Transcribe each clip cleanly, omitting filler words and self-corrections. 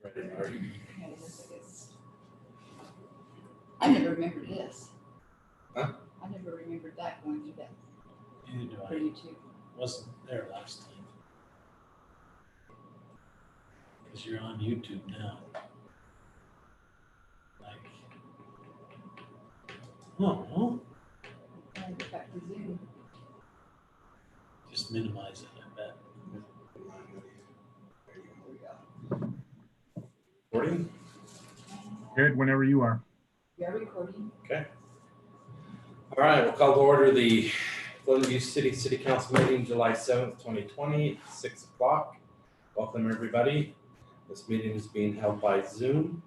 I never remembered this. Huh? I never remembered that going through that Neither do for I. YouTube. Wasn't there last time. Because you're on YouTube now. Like, oh, I go back to Zoom. just minimize it, I bet. There we go. Recording? Good, whenever you are. We are recording. Okay. All right, we'll call to order the Pleasant View City Council meeting, July 7th, 2020, 6 o'clock. Welcome, everybody. This meeting is being held by Zoom.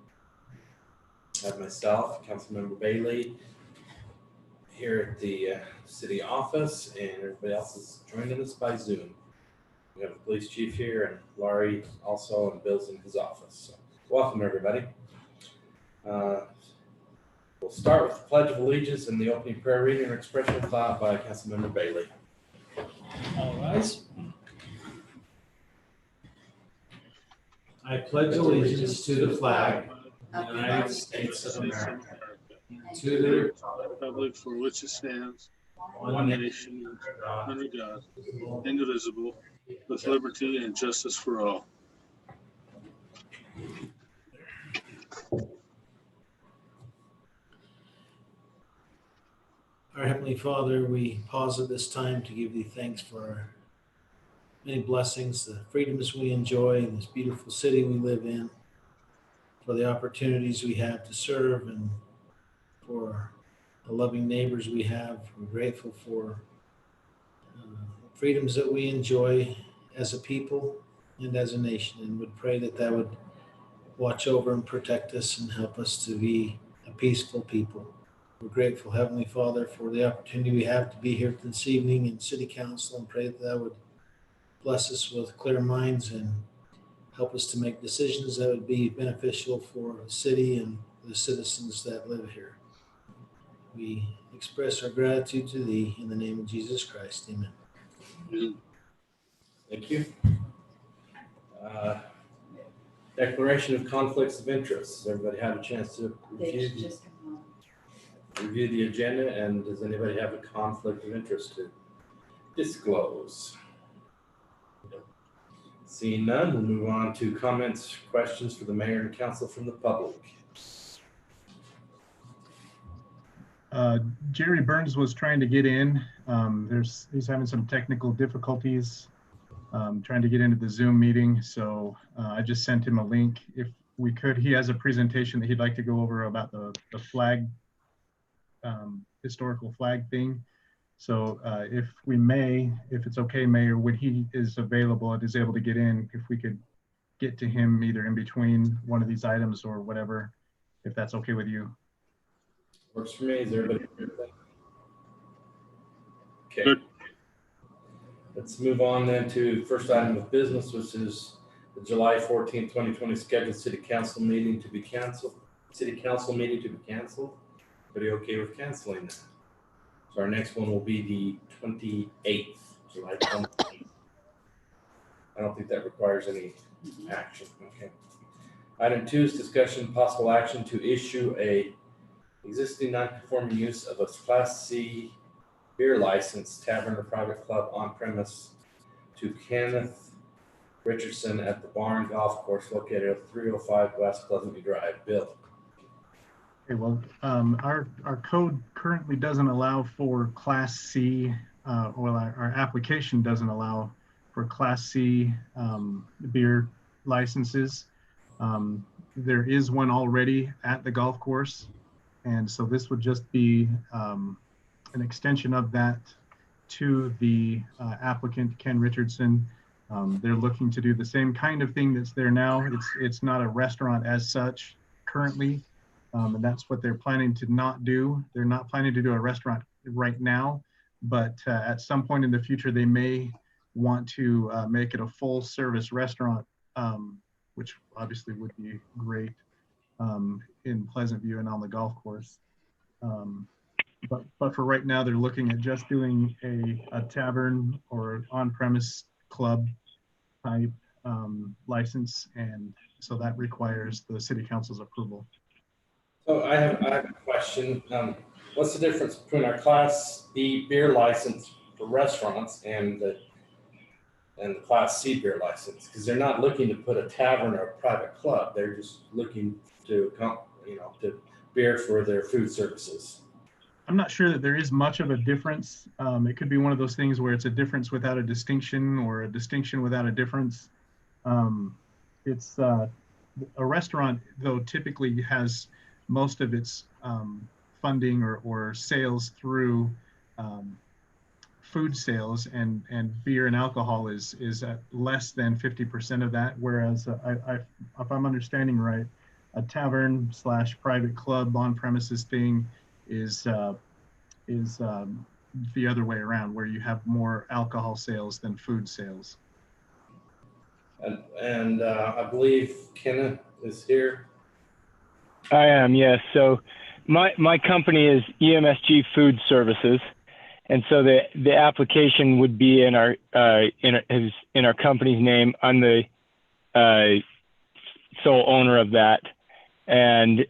I have myself, Councilmember Bailey, here at the city office, and everybody else is joining us by Zoom. We have the police chief here, and Laurie also, and Bill's in his office. So, welcome, everybody. We'll start with the Pledge of Allegiance and the opening prayer reading and expression of thought by Councilmember Bailey. All rise. I pledge allegiance to the flag of the United States of America, and to the republic for which it stands, one one nation, nation, under God, indivisible, with liberty and justice for all. Our Heavenly Father, we pause at this time to give thee thanks for our many blessings, the freedoms we enjoy in this beautiful city we live in, for the opportunities we have to serve, and for the loving neighbors we have. We're grateful for freedoms that we enjoy as a people and as a nation, and would pray that that would watch over and protect us and help us to be a peaceful people. We're grateful, Heavenly Father, for the opportunity we have to be here this evening in City Council, and pray that that would bless us with clear minds and help us to make decisions that would be beneficial for the city and the citizens that live here. We express our gratitude to Thee in the name of Jesus Christ. Amen. Thank you. Declaration of conflicts of interest. Has everybody had a chance to They review just come the agenda, and does anybody have a conflict of interest to disclose? Seeing none, we'll move on to comments, questions for the mayor and council from the public. Jerry Burns was trying to get in. He's having some technical difficulties trying to get into the Zoom meeting. So I just sent him a link. If we could, he has a presentation that he'd like to go over about the flag, historical flag thing. So if we may, if it's okay, Mayor, when he is available and is able to get in, if we could get to him either in between one of these items or whatever, if that's okay with you. Works for me. Is everybody good with that? Okay. Good. Let's move on then to the first item of business, which is the July 14th, 2020 scheduled city council meeting to be canceled. City council meeting to be canceled. Everybody okay with canceling that? So our next one will be the 28th, July 28th. I don't think that requires any action. Okay. Item 2 is discussion possible action to issue a existing non-conforming use of a Class C beer license, tavern or private club on premise to Kenneth Richardson at the Barn Golf Course located at 305 West Pleasant View Drive. Bill. Okay, well, our code currently doesn't allow for Class C, our application doesn't allow for Class C beer licenses. There is one already at the golf course. And so this would just be an extension of that to the applicant, Ken Richardson. They're looking to do the same kind of thing that's there now. It's not a restaurant as such currently, and that's what they're planning to not do. They're not planning to do a restaurant right now, but at some point in the future, they may want to make it a full service restaurant, which obviously would be great in Pleasant View and on the golf course. But for right now, they're looking at just doing a tavern or on-premise club type license, and so that requires the city council's approval. So I have a question. What's the difference between our Class B beer license for restaurants and the Class C beer license? Because they're not looking to put a tavern or a private club. They're just looking to to beer for their food services. I'm not sure that there is much of a difference. It could be one of those things where it's a difference without a distinction, or a distinction without a difference. It's a restaurant, though, typically has most of its funding or sales through food sales, and beer and alcohol is at less than 50% of that. Whereas if I'm understanding right, a tavern / private club on premises thing is the other way around, where you have more alcohol sales than food sales. And I believe Kenneth is here. I am, yes. So my company is EMSG Food Services, and so the application would be in our company's name. I'm the sole owner of that, and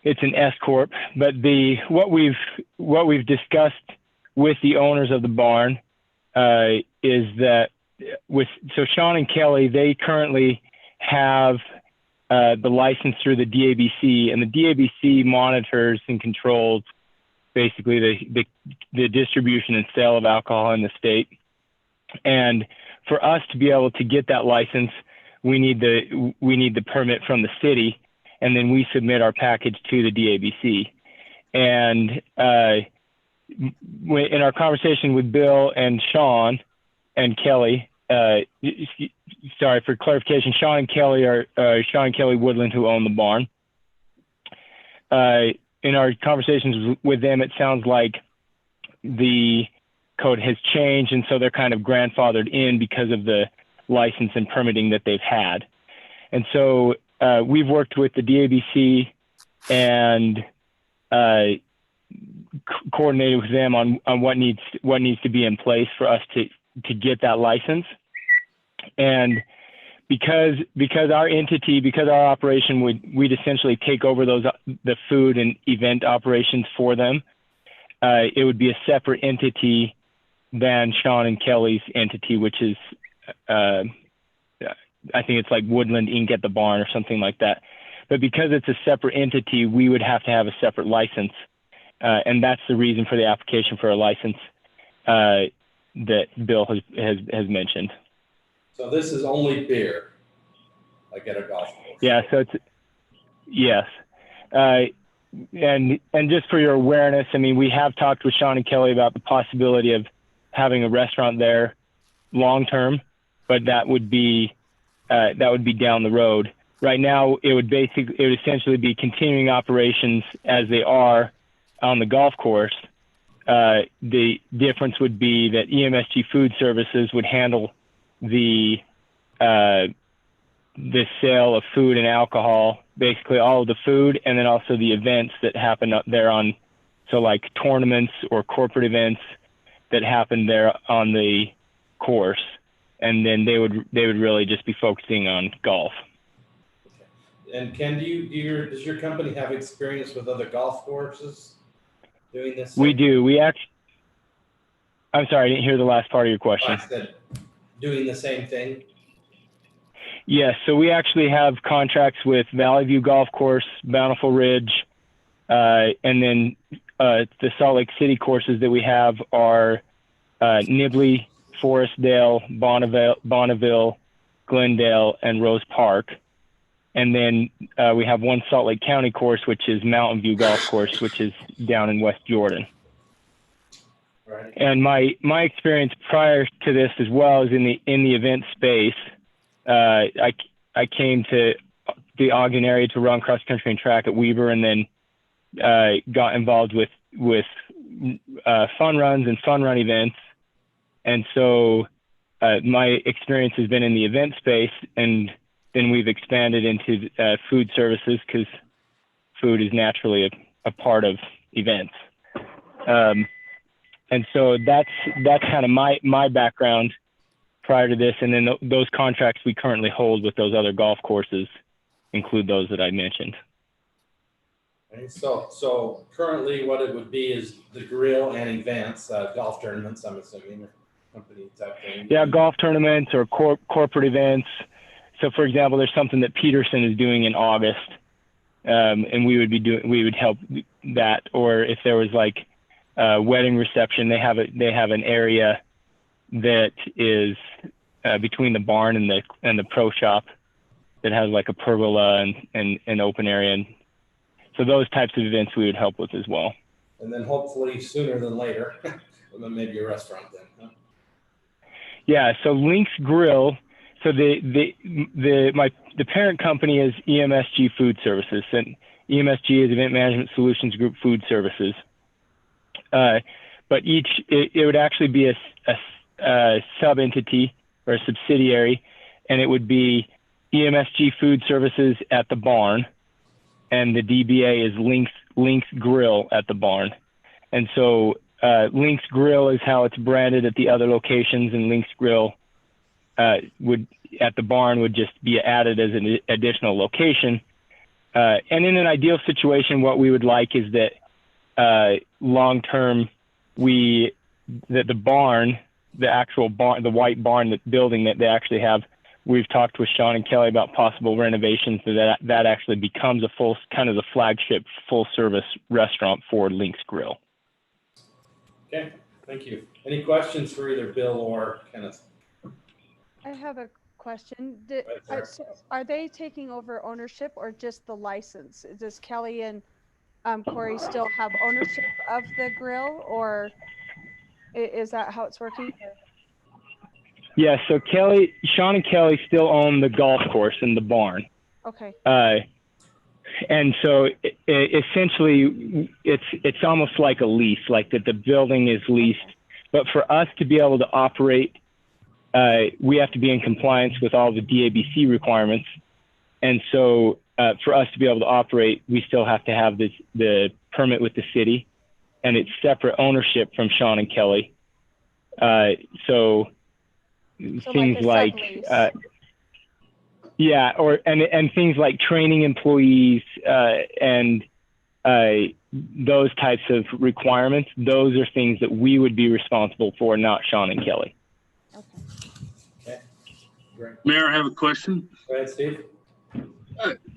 it's an S corp. But what we've discussed with the owners of the barn is that so Sean and Kelly, they currently have the license through the DABC, and the DABC monitors and controls basically the distribution and sale of alcohol in the state. And for us to be able to get that license, we need the permit from the city, and then we submit our package to the DABC. And in our conversation with Bill and Sean and Kelly, sorry for clarification, Sean and Kelly are Sean and Kelly Woodland, who own the barn. In our conversations with them, it sounds like the code has changed, and so they're kind of grandfathered in because of the license and permitting that they've had. And so we've worked with the DABC and coordinated with them on what needs to be in place for us to get that license. And because our operation we'd essentially take over the food and event operations for them, it would be a separate entity than Sean and Kelly's entity, which is I think it's like Woodland Inc. at the barn or something like that. But because it's a separate entity, we would have to have a separate license, and that's the reason for the application for a license that Bill has mentioned. So this is only beer, like at a golf course. Yeah. So yes. And just for your awareness, I mean, we have talked with Sean and Kelly about the possibility of having a restaurant there long term, but that would be down the road. Right now, it would essentially be continuing operations as they are on the golf course. The difference would be that EMSG Food Services would handle the sale of food and alcohol, basically all of the food, and then also the events that happen up there so like tournaments or corporate events that happen there on the course. And then they would really just be focusing on golf. And Ken, does your company have experience with other golf courses doing this? We do. I'm sorry, I didn't hear the last part of your question. I said doing the same thing? Yes, so we actually have contracts with Valley View Golf Course, Bountiful Ridge, and then the Salt Lake City courses that we have are Nibley, Forestdale, Bonneville, Glendale, and Rose Park. And then we have one Salt Lake County course, which is Mountain View Golf Course, which is down in West Jordan. Right. And my experience prior to this as well is in the event space. I came to the Ogden area to run cross country and track at Weber, and then got involved with fun runs and fun run events. And so my experience has been in the event space, and then we've expanded into food services because food is naturally a part of events. And so that's kind of my background prior to this, and then those contracts we currently hold with those other golf courses include those that I mentioned. Okay, so currently what it would be is the grill and events, golf tournaments, I'm assuming, or company type thing. Yeah, golf tournaments or corporate events. So, for example, there's something that Peterson is doing in August, and we would help that. Or if there was like a wedding reception, they have an area that is between the barn and the pro shop that has like a pergola and an open area. And so those types of events we would help with as well. And then hopefully sooner than later, maybe a restaurant then. Huh? Yeah. So Lynx Grill. So the parent company is EMSG Food Services, and EMSG is Event Management Solutions Group Food Services. But it would actually be a sub entity or a subsidiary, and it would be EMSG Food Services at the barn, and the DBA is Lynx Grill at the barn. And so Lynx Grill is how it's branded at the other locations, and Lynx Grill would at the barn would just be added as an additional location. And in an ideal situation, what we would like is that long term, that the barn, the actual barn, the white barn, the building that they actually have, we've talked with Sean and Kelly about possible renovations so that actually becomes a full, kind of the flagship full service restaurant for Lynx Grill. Okay, thank you. Any questions for either Bill or Kenneth? I have a question. Right, So are they taking over ownership or just the license? Does Kelly and Corey still have ownership of the grill, or is that how it's working? Yeah, so Sean and Kelly still own the golf course and the barn. Okay. And so essentially it's almost like a lease, like that the building is leased. But for us to be able to operate, we have to be in compliance with all the DABC requirements. And so for us to be able to operate, we still have to have the permit with the city, and it's separate ownership from Sean and Kelly. So things like yeah, and things like training employees and those types of requirements, those are things that we would be responsible for, not Sean and Kelly. Okay, great. Mayor, I have a question. Go ahead, Steve.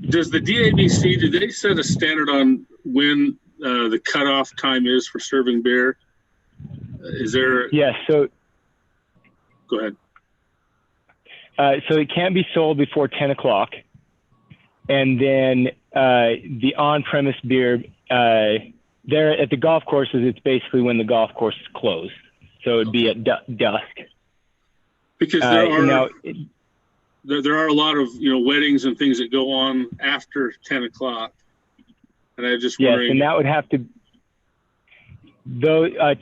Does the DABC, do they set a standard on when the cutoff time is for serving beer? Is there? Yes. So Go ahead. So it can't be sold before 10 o'clock. And then the on-premise beer, there at the golf courses, it's basically when the golf course is closed. So it'd be at dusk. Because there are a lot of, weddings and things that go on after 10 o'clock. And I was just wondering. Yes, and that would have to,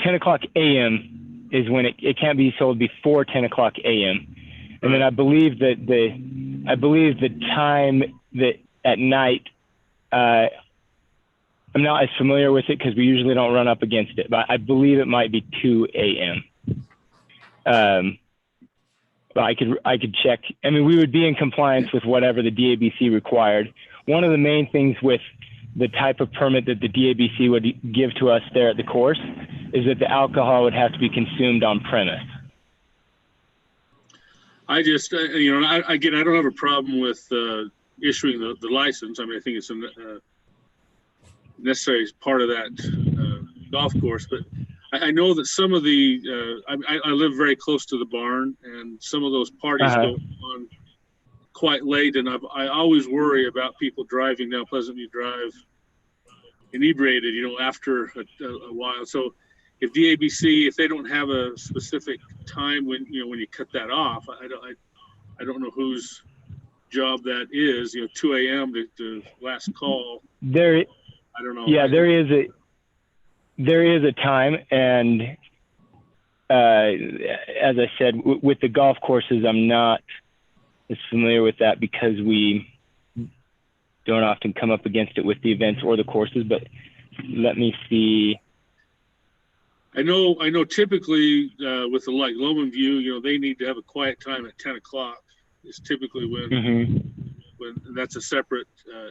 10 o'clock a.m. is when it can't be sold before 10 o'clock a.m. And then I believe that the time that at night, I'm not as familiar with it because we usually don't run up against it, but I believe it might be 2 a.m. But I could check. I mean, we would be in compliance with whatever the DABC required. One of the main things with the type of permit that the DABC would give to us there at the course is that the alcohol would have to be consumed on premise. I just, I don't have a problem with issuing the license. I mean, I think it's a necessary part of that golf course. But I know that some of the, I live very close to the barn, and some of those parties go on quite late. And I always worry about people driving down Pleasant View Drive inebriated, after a while. So if DABC, if they don't have a specific time when you cut that off, I don't know whose job that is. 2 a.m. the last call. I don't know. Yeah, there is a time, and as I said, with the golf courses, I'm not as familiar with that because we don't often come up against it with the events or the courses. But let me see. I know typically, with the like Loman View, you know, they need to have a quiet time at 10 o'clock. Is typically when that's a separate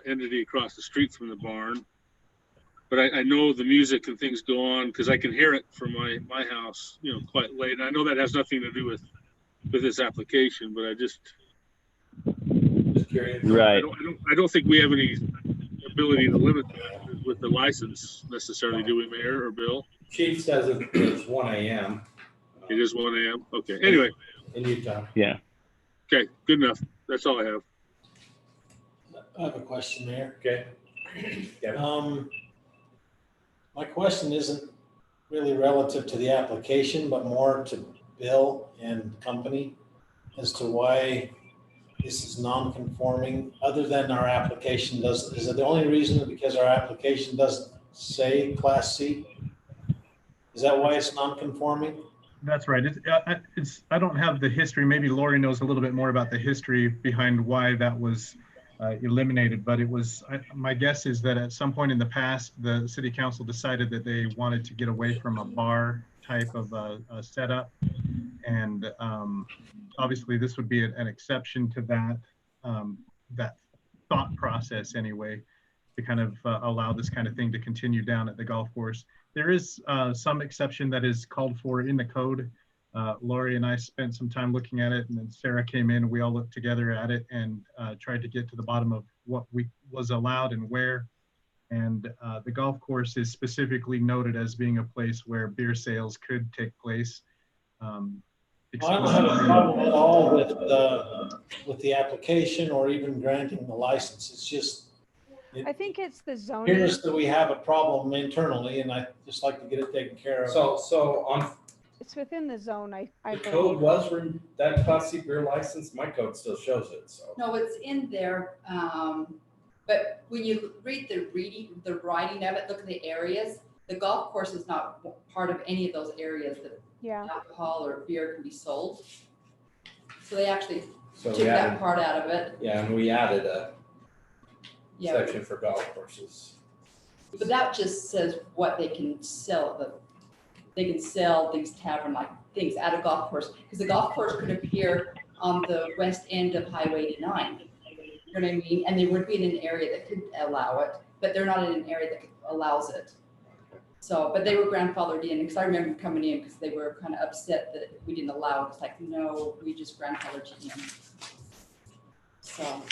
entity across the street from the barn. But I know the music and things go on because I can hear it from my house, you know, quite late. And I know that has nothing to do with this application, but I just curious. Right. I don't think we have any ability to limit that with the license necessarily, do we, Mayor or Bill? Chief says it's 1 a.m. It is 1 a.m. Okay. Anyway. In Utah. Yeah. Okay. Good enough. That's all I have. I have a question, Mayor. Okay. Yeah. My question isn't really relative to the application, but more to Bill and company as to why this is non-conforming, other than our application does. Is it the only reason because our application doesn't say Class C? Is that why it's non-conforming? That's right. I don't have the history. Maybe Lori knows a little bit more about the history behind why that was eliminated, but it was, my guess is that at some point in the past, the city council decided that they wanted to get away from a bar type of a setup. And obviously this would be an exception to that thought process anyway, to kind of allow this kind of thing to continue down at the golf course. There is some exception that is called for in the code. Lori and I spent some time looking at it, and then Sarah came in and we all looked together at it and tried to get to the bottom of what was allowed and where. And the golf course is specifically noted as being a place where beer sales could take place. I don't have a problem at all with the application or even granting the license. It's just, I think it's the zoning. here's that we have a problem internally, and I just like to get it taken care of. So on It's within the zone, I the believe. code was that Class C beer license, my code still shows it, so. No, it's in there, but when you read the writing of it, look at the areas, the golf course is not part of any of those areas that Yeah. alcohol or beer can be sold. So they actually So took we that added, part out of it. yeah, and we added a Yeah, section for golf courses. but that just says what they can sell, they can sell these tavern like things at a golf course, because the golf course could appear on the west end of Highway 89. You know what I mean? And they would be in an area that could allow it, but they're not in an area that allows it. So, but they were grandfathered in, because I remember coming in because they were kind of upset that we didn't allow it. It's like, no, we just grandfathered you in. So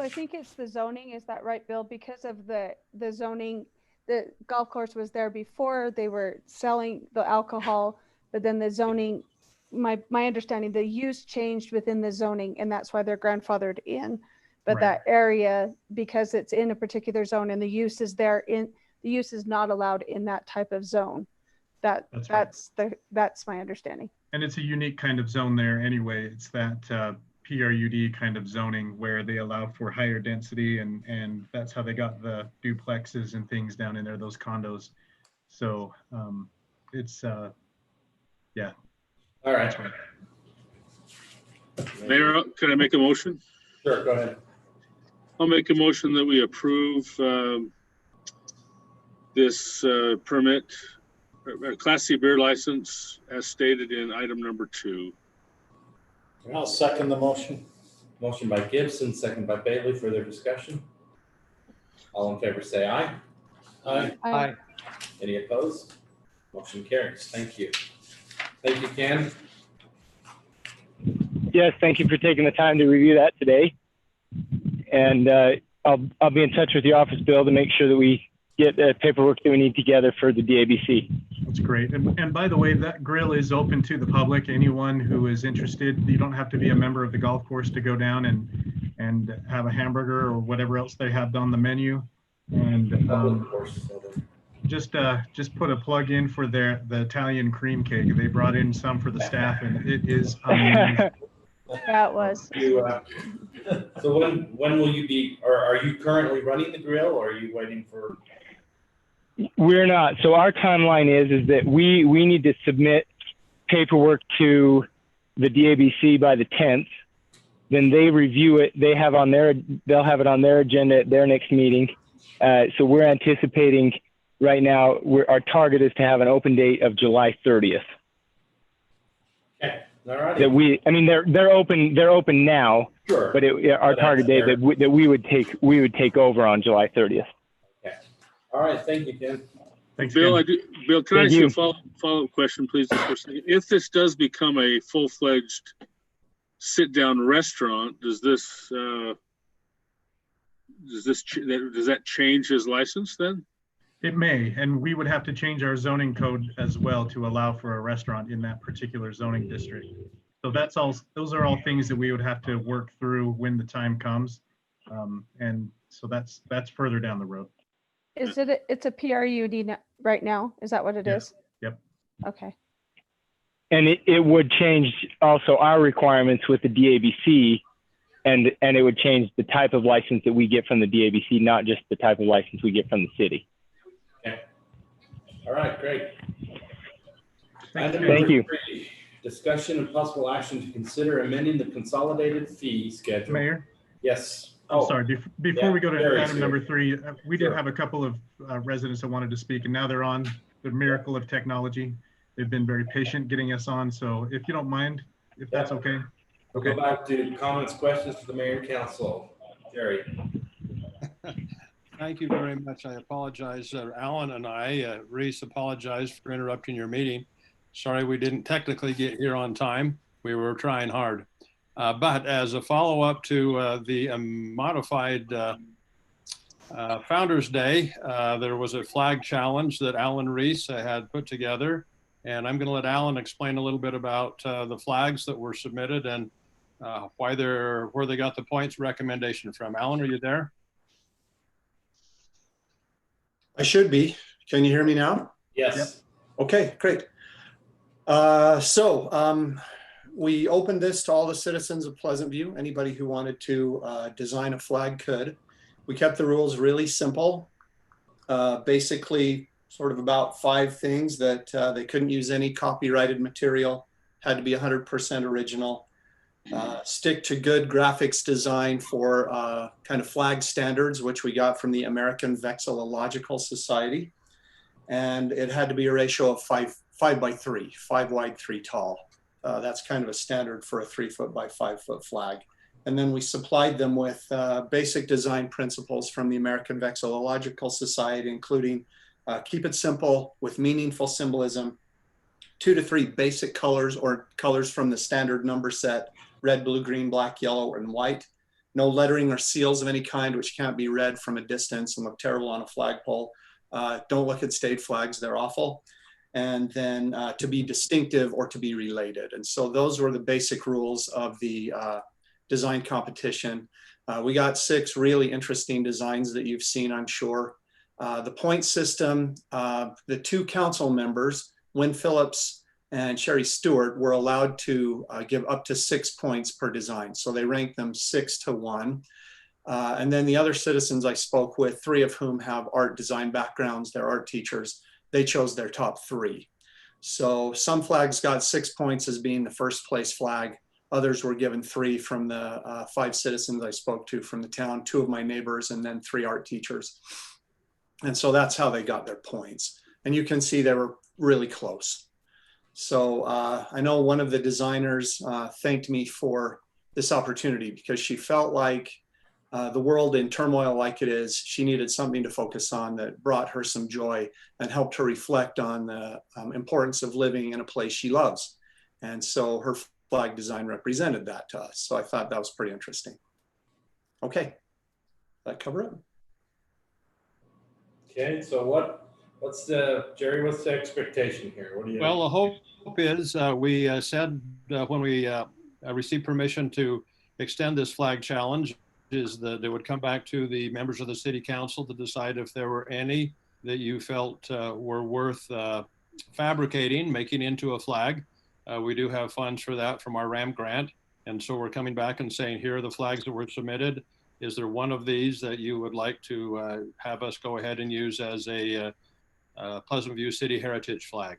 I think it's the zoning, is that right, Bill? Because of the zoning, the golf course was there before they were selling the alcohol, but then the zoning, my understanding, the use changed within the zoning, and that's why they're grandfathered in. But Right. that area, because it's in a particular zone and the use is there the use is not allowed in that type of zone. That's right. That's my understanding. And it's a unique kind of zone there anyway. It's that PRUD kind of zoning where they allow for higher density, and that's how they got the duplexes and things down in there, those condos. So it's yeah. All right. That's right. Mayor, can I make a motion? Sure, go ahead. I'll make a motion that we approve this permit, Class C beer license as stated in item number 2. I'll second the motion. Motion by Gibson, second by Bailey. Further discussion? All in favor say aye. Aye. Any opposed? Motion carries. Thank you. Thank you, Ken. Yes, thank you for taking the time to review that today. And I'll be in touch with the office, Bill, to make sure that we get the paperwork that we need together for the DABC. That's great. And by the way, that grill is open to the public. Anyone who is interested, you don't have to be a member of the golf course to go down and have a hamburger or whatever else they have on the menu. And just put a plug in for the Italian cream cake. They brought in some for the staff, and it is amazing. That was. So when will you be, or are you currently running the grill, or are you waiting for? We're not. So our timeline is that we need to submit paperwork to the DABC by the 10th. Then they review it. They'll have it on their agenda at their next meeting. So we're anticipating right now, our target is to have an open date of July 30th. Okay, all righty. They're open now, Sure. but our But target date that's that we would take over on July 30th. Okay. All right, thank you, Ken. Thanks, Bill, Ken. Bill, can I Thank ask you you. a follow-up question, please? Just for a second? If this does become a full-fledged sit-down restaurant, does that change his license then? It may, and we would have to change our zoning code as well to allow for a restaurant in that particular zoning district. So those are all things that we would have to work through when the time comes. And so that's further down the road. Is it, it's a PRUD right now? Is that what it Yeah. is? Yep. Okay. And it would change also our requirements with the DABC, and it would change the type of license that we get from the DABC, not just the type of license we get from the city. Okay. All right, great. Thanks, Item Ken. Thank you. 3, discussion and possible action to consider amending the consolidated fee schedule. Mayor, Yes. I'm sorry, before we go to Gary's item here. number 3, we did Sure. have a couple of residents that wanted to speak, and now they're on. The miracle of technology. They've been very patient getting us on. So if you don't mind, if that's Yeah. okay. We'll go back to comments, questions to the mayor and council. Jerry. Thank you very much. I apologize. Alan and I, Reese apologized for interrupting your meeting. Sorry we didn't technically get here on time. We were trying hard. But as a follow-up to the modified Founders Day, there was a flag challenge that Alan Reese had put together. And I'm going to let Alan explain a little bit about the flags that were submitted and where they got the points recommendation from. Alan, are you there? I should be. Can you hear me now? Yes. Okay, great. We opened this to all the citizens of Pleasant View. Anybody who wanted to design a flag could. We kept the rules really simple. Basically, sort of about 5 things that they couldn't use any copyrighted material, had to be 100% original. Stick to good graphics design for kind of flag standards, which we got from the American Vexillological Society. And it had to be a ratio of 5 by 3, 5 wide, 3 tall. That's kind of a standard for a 3 foot by 5 foot flag. And then we supplied them with basic design principles from the American Vexillological Society, including keep it simple with meaningful symbolism, 2 to 3 basic colors or colors from the standard number set, red, blue, green, black, yellow, and white. No lettering or seals of any kind, which can't be read from a distance and look terrible on a flagpole. Don't look at state flags, they're awful. And then to be distinctive or to be related. And so those were the basic rules of the design competition. We got 6 really interesting designs that you've seen, I'm sure. The point system, the 2 council members, Wynn Phillips and Sherry Stewart, were allowed to give up to 6 points per design. So they ranked them 6 to 1. And then the other citizens I spoke with, 3 of whom have art design backgrounds, they're art teachers, they chose their top 3. So some flags got 6 points as being the first place flag. Others were given 3 from the 5 citizens I spoke to from the town, 2 of my neighbors, and then 3 art teachers. And so that's how they got their points. And you can see they were really close. So I know one of the designers thanked me for this opportunity because she felt like the world in turmoil like it is, she needed something to focus on that brought her some joy and helped her reflect on the importance of living in a place she loves. And so her flag design represented that to us. So I thought that was pretty interesting. Okay, that cover it? Okay, so what's the expectation here? What do you? Well, the hope is we said when we received permission to extend this flag challenge is that they would come back to the members of the city council to decide if there were any that you felt were worth fabricating, making into a flag. We do have funds for that from our RAM grant. And so we're coming back and saying, here are the flags that were submitted. Is there one of these that you would like to have us go ahead and use as a Pleasant View City Heritage flag?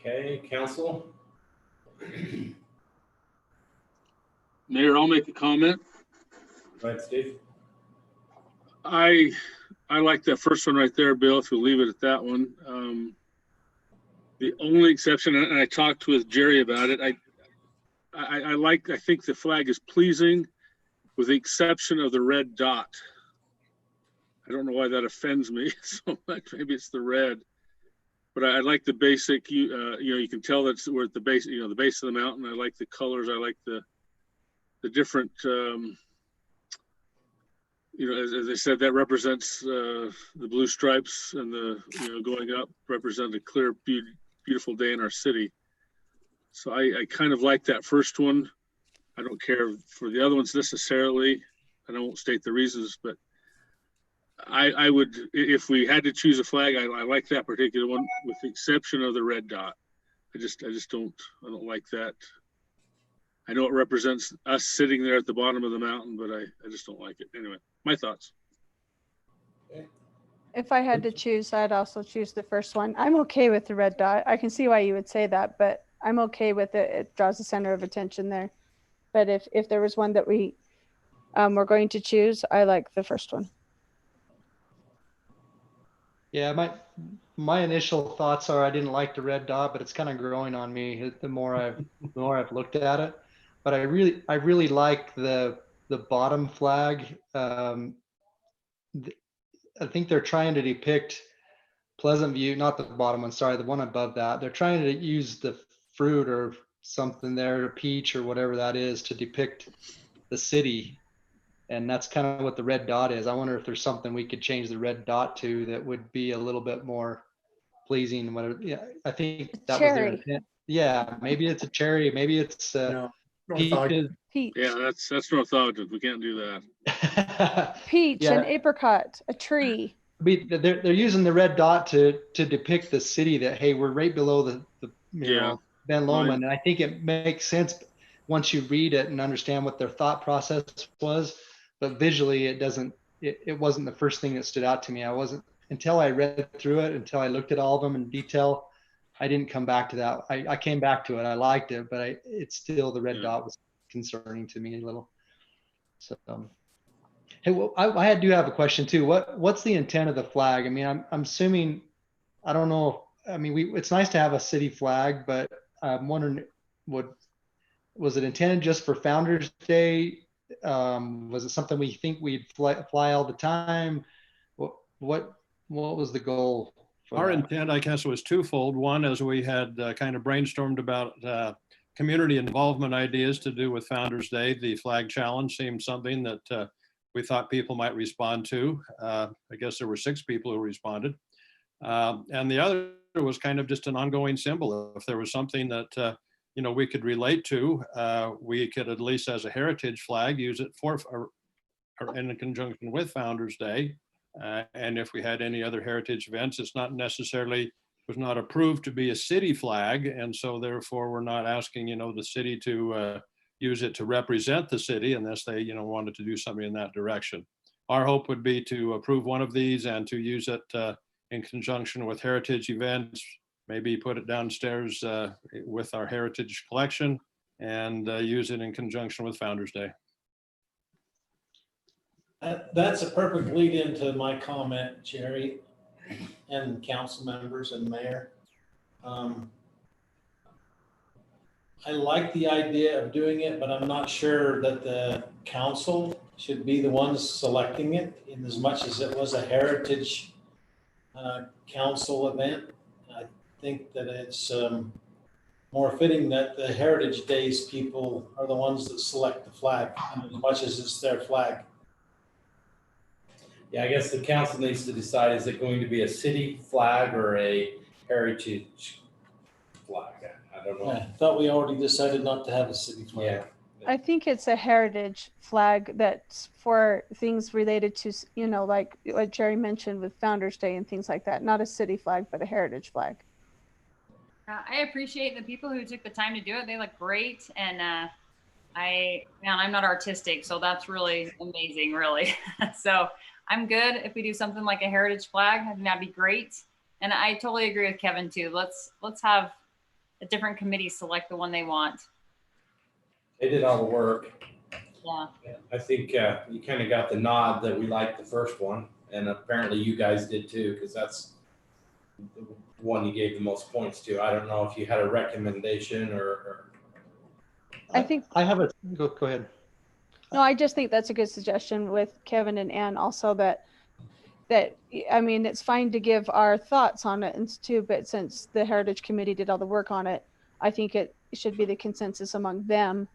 Okay, council. Mayor, I'll make a comment. Right, Steve? I like that first one right there, Bill, if you'll leave it at that one. The only exception, and I talked with Jerry about it, I think the flag is pleasing with the exception of the red dot. I don't know why that offends me so much. Maybe it's the red, but I like the basic, you can tell that's we're at the base, the base of the mountain. I like the colors. I like the different, as I said, that represents the blue stripes, and the going up represent a clear, beautiful day in our city. So I kind of like that first one. I don't care for the other ones necessarily, and I won't state the reasons, but I would, if we had to choose a flag, I like that particular one, with the exception of the red dot. I don't like that. I know it represents us sitting there at the bottom of the mountain, but I just don't like it. Anyway, my thoughts. If I had to choose, I'd also choose the first one. I'm okay with the red dot. I can see why you would say that, but I'm okay with it. It draws the center of attention there. But if there was one that we were going to choose, I like the first one. Yeah, my initial thoughts are I didn't like the red dot, but it's kind of growing on me the more I've looked at it. But I really like the bottom flag. I think they're trying to depict Pleasant View, not the bottom one, sorry, the one above that. They're trying to use the fruit or something there, a peach or whatever that is, to depict the city. And that's kind of what the red dot is. I wonder if there's something we could change the red dot to that would be a little bit more pleasing. Whatever. Yeah, I think that was their intent. Yeah, maybe it's a cherry. Maybe it's peaches. Peach. Yeah, that's orthogonal. We can't do that. Peach, Yeah. an apricot, a tree. They're using the red dot to depict the city, that, hey, we're right below the Ben Lomond. And I think it makes sense once you read it and understand what their thought process was. But visually, it wasn't the first thing that stood out to me. Until I read through it, until I looked at all of them in detail, I didn't come back to that. I came back to it. I liked it, but it's still, the red dot was concerning to me a little. So, hey, well, I do have a question too. What's the intent of the flag? I mean, I'm assuming, I don't know. I mean, it's nice to have a city flag, but I'm wondering, was it intended just for Founders Day? Was it something we think we'd fly all the time? What was the goal? Our intent, I guess, was twofold. One, as we had kind of brainstormed about community involvement ideas to do with Founders Day, the flag challenge seemed something that we thought people might respond to. I guess there were 6 people who responded. And the other was kind of just an ongoing symbol. If there was something that we could relate to, we could, at least as a heritage flag, use it for or in conjunction with Founders Day. And if we had any other heritage events, it's not necessarily, was not approved to be a city flag. And so therefore we're not asking, the city to use it to represent the city unless they, wanted to do something in that direction. Our hope would be to approve one of these and to use it in conjunction with heritage events, maybe put it downstairs with our heritage collection, and use it in conjunction with Founders Day. That's a perfect lead into my comment, Jerry, and council members and mayor. I like the idea of doing it, but I'm not sure that the council should be the ones selecting it, in as much as it was a heritage council event. I think that it's more fitting that the Heritage Days people are the ones that select the flag, as much as it's their flag. Yeah, I guess the council needs to decide, is it going to be a city flag or a heritage flag? I don't know. I thought we already decided not to have a city flag. Yeah. I think it's a heritage flag that's for things related to, like what Jerry mentioned with Founders Day and things like that. Not a city flag, but a heritage flag. I appreciate the people who took the time to do it. They look great. And I'm not artistic, so that's really amazing, really. So I'm good if we do something like a heritage flag. I think that'd be great. And I totally agree with Kevin too. Let's have a different committee select the one they want. They did all the work. Yeah. I think you kind of got the nod that we liked the first one, and apparently you guys did too, because that's the one you gave the most points to. I don't know if you had a recommendation or I think, I have a, go ahead. no, I just think that's a good suggestion with Kevin and Ann also that, I mean, it's fine to give our thoughts on it and too, but since the Heritage Committee did all the work on it, I think it should be the consensus among them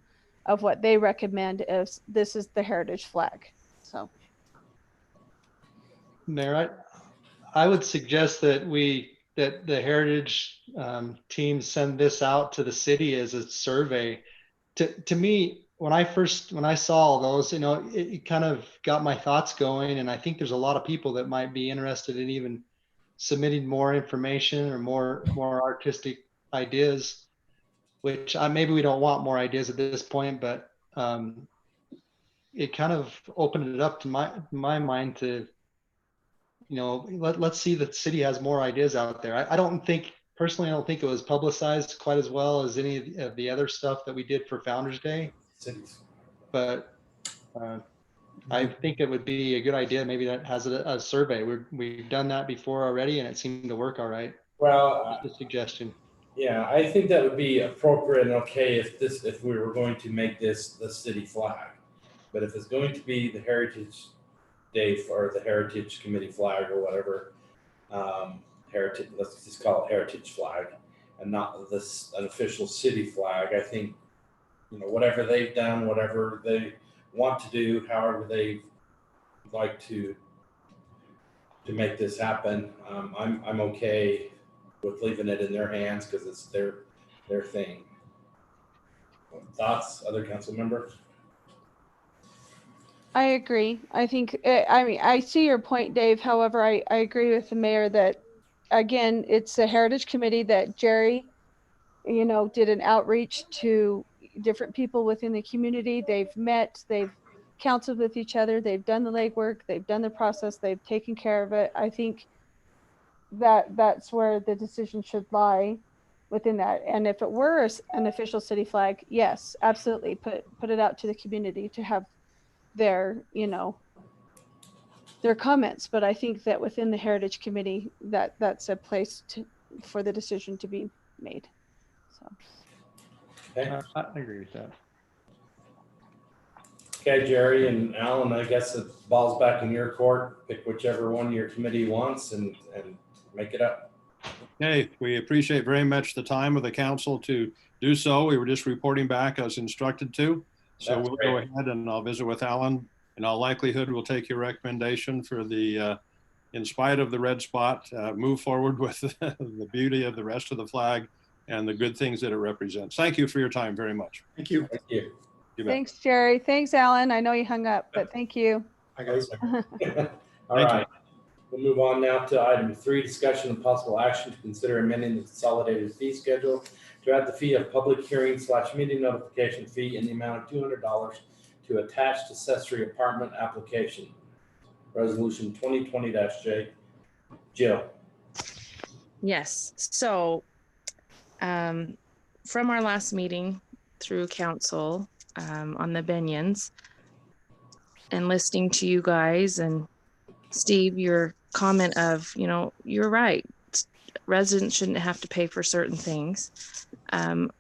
of what they recommend as this is the heritage flag. So. Mayor, I would suggest that that the heritage team send this out to the city as a survey. To me, when I saw all those, it kind of got my thoughts going, and I think there's a lot of people that might be interested in even submitting more information or more artistic ideas, which maybe we don't want more ideas at this point, but it kind of opened it up to my mind to, let's see that the city has more ideas out there. I don't think it was publicized quite as well as any of the other stuff that we did for Founders Day, but I think it would be a good idea. Maybe that has a survey. We've done that before already, and it seemed to work all right. well, Just a suggestion. yeah, I think that would be appropriate and okay if we were going to make this the city flag. But if it's going to be the Heritage Day or the Heritage Committee flag or whatever, heritage, let's just call it heritage flag and not an official city flag. I think, whatever they've done, whatever they want to do, however they like to make this happen, I'm okay with leaving it in their hands because it's their thing. Thoughts, other council members? I agree. I think, I mean, I see your point, Dave. However, I agree with the mayor that, again, it's a heritage committee that Jerry, did an outreach to different people within the community. They've met, they've counseled with each other, they've done the legwork, they've done the process, they've taken care of it. I think that's where the decision should lie within that. And if it were an official city flag, yes, absolutely. Put it out to the community to have their comments. But I think that within the Heritage Committee, that's a place for the decision to be made. So. Okay. I agree with that. Okay, Jerry and Alan, I guess the ball's back in your court. Pick whichever one your committee wants and make it up. Okay, we appreciate very much the time of the council to do so. We were just reporting back as instructed to. So That's we'll great. go ahead and I'll visit with Alan. In all likelihood, we'll take your recommendation for the, in spite of the red spot, move forward with the beauty of the rest of the flag and the good things that it represents. Thank you for your time very much. Thank you. Thank you. You bet. Thanks, Jerry. Thanks, Alan. I know you hung up, but thank you. Hi, guys. All Thank right. We'll move on now to item 3, discussion and possible action to consider amending the consolidated fee schedule to add the fee of public hearing / meeting notification fee in the amount of $200 to attached accessory apartment application. Resolution 2020-J. Jill. Yes, so from our last meeting through council on the Binions and listening to you guys and Steve, your comment of, you're right. Residents shouldn't have to pay for certain things.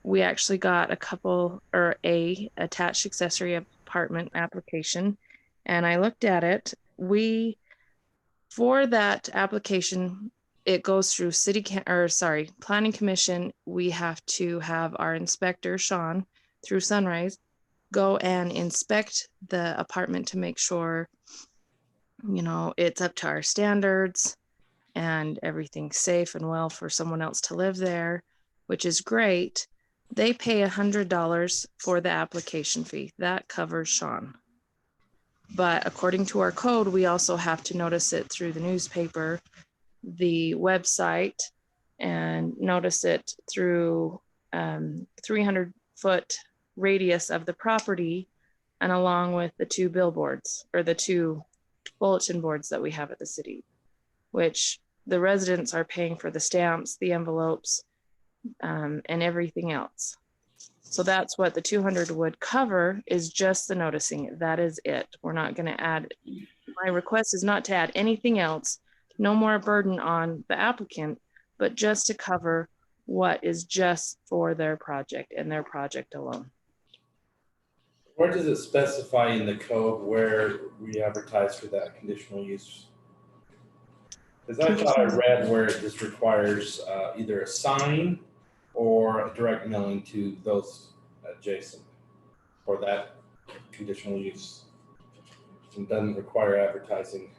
We actually got a attached accessory apartment application, and I looked at it. For that application, it goes through Planning Commission. We have to have our inspector, Sean, through Sunrise, go and inspect the apartment to make sure it's up to our standards and everything's safe and well for someone else to live there, which is great. They pay $100 for the application fee. That covers Sean. But according to our code, we also have to notice it through the newspaper, the website, and notice it through 300-foot radius of the property, and along with the 2 billboards or the 2 bulletin boards that we have at the city, which the residents are paying for the stamps, the envelopes, and everything else. So that's what the 200 would cover, is just the noticing. That is it. We're not going to add, my request is not to add anything else, no more burden on the applicant, but just to cover what is just for their project and their project alone. Where does it specify in the code where we advertise for that conditional use? Because I thought I read where it just requires either a sign or a direct mailing to those adjacent for that conditional use. It doesn't require advertising.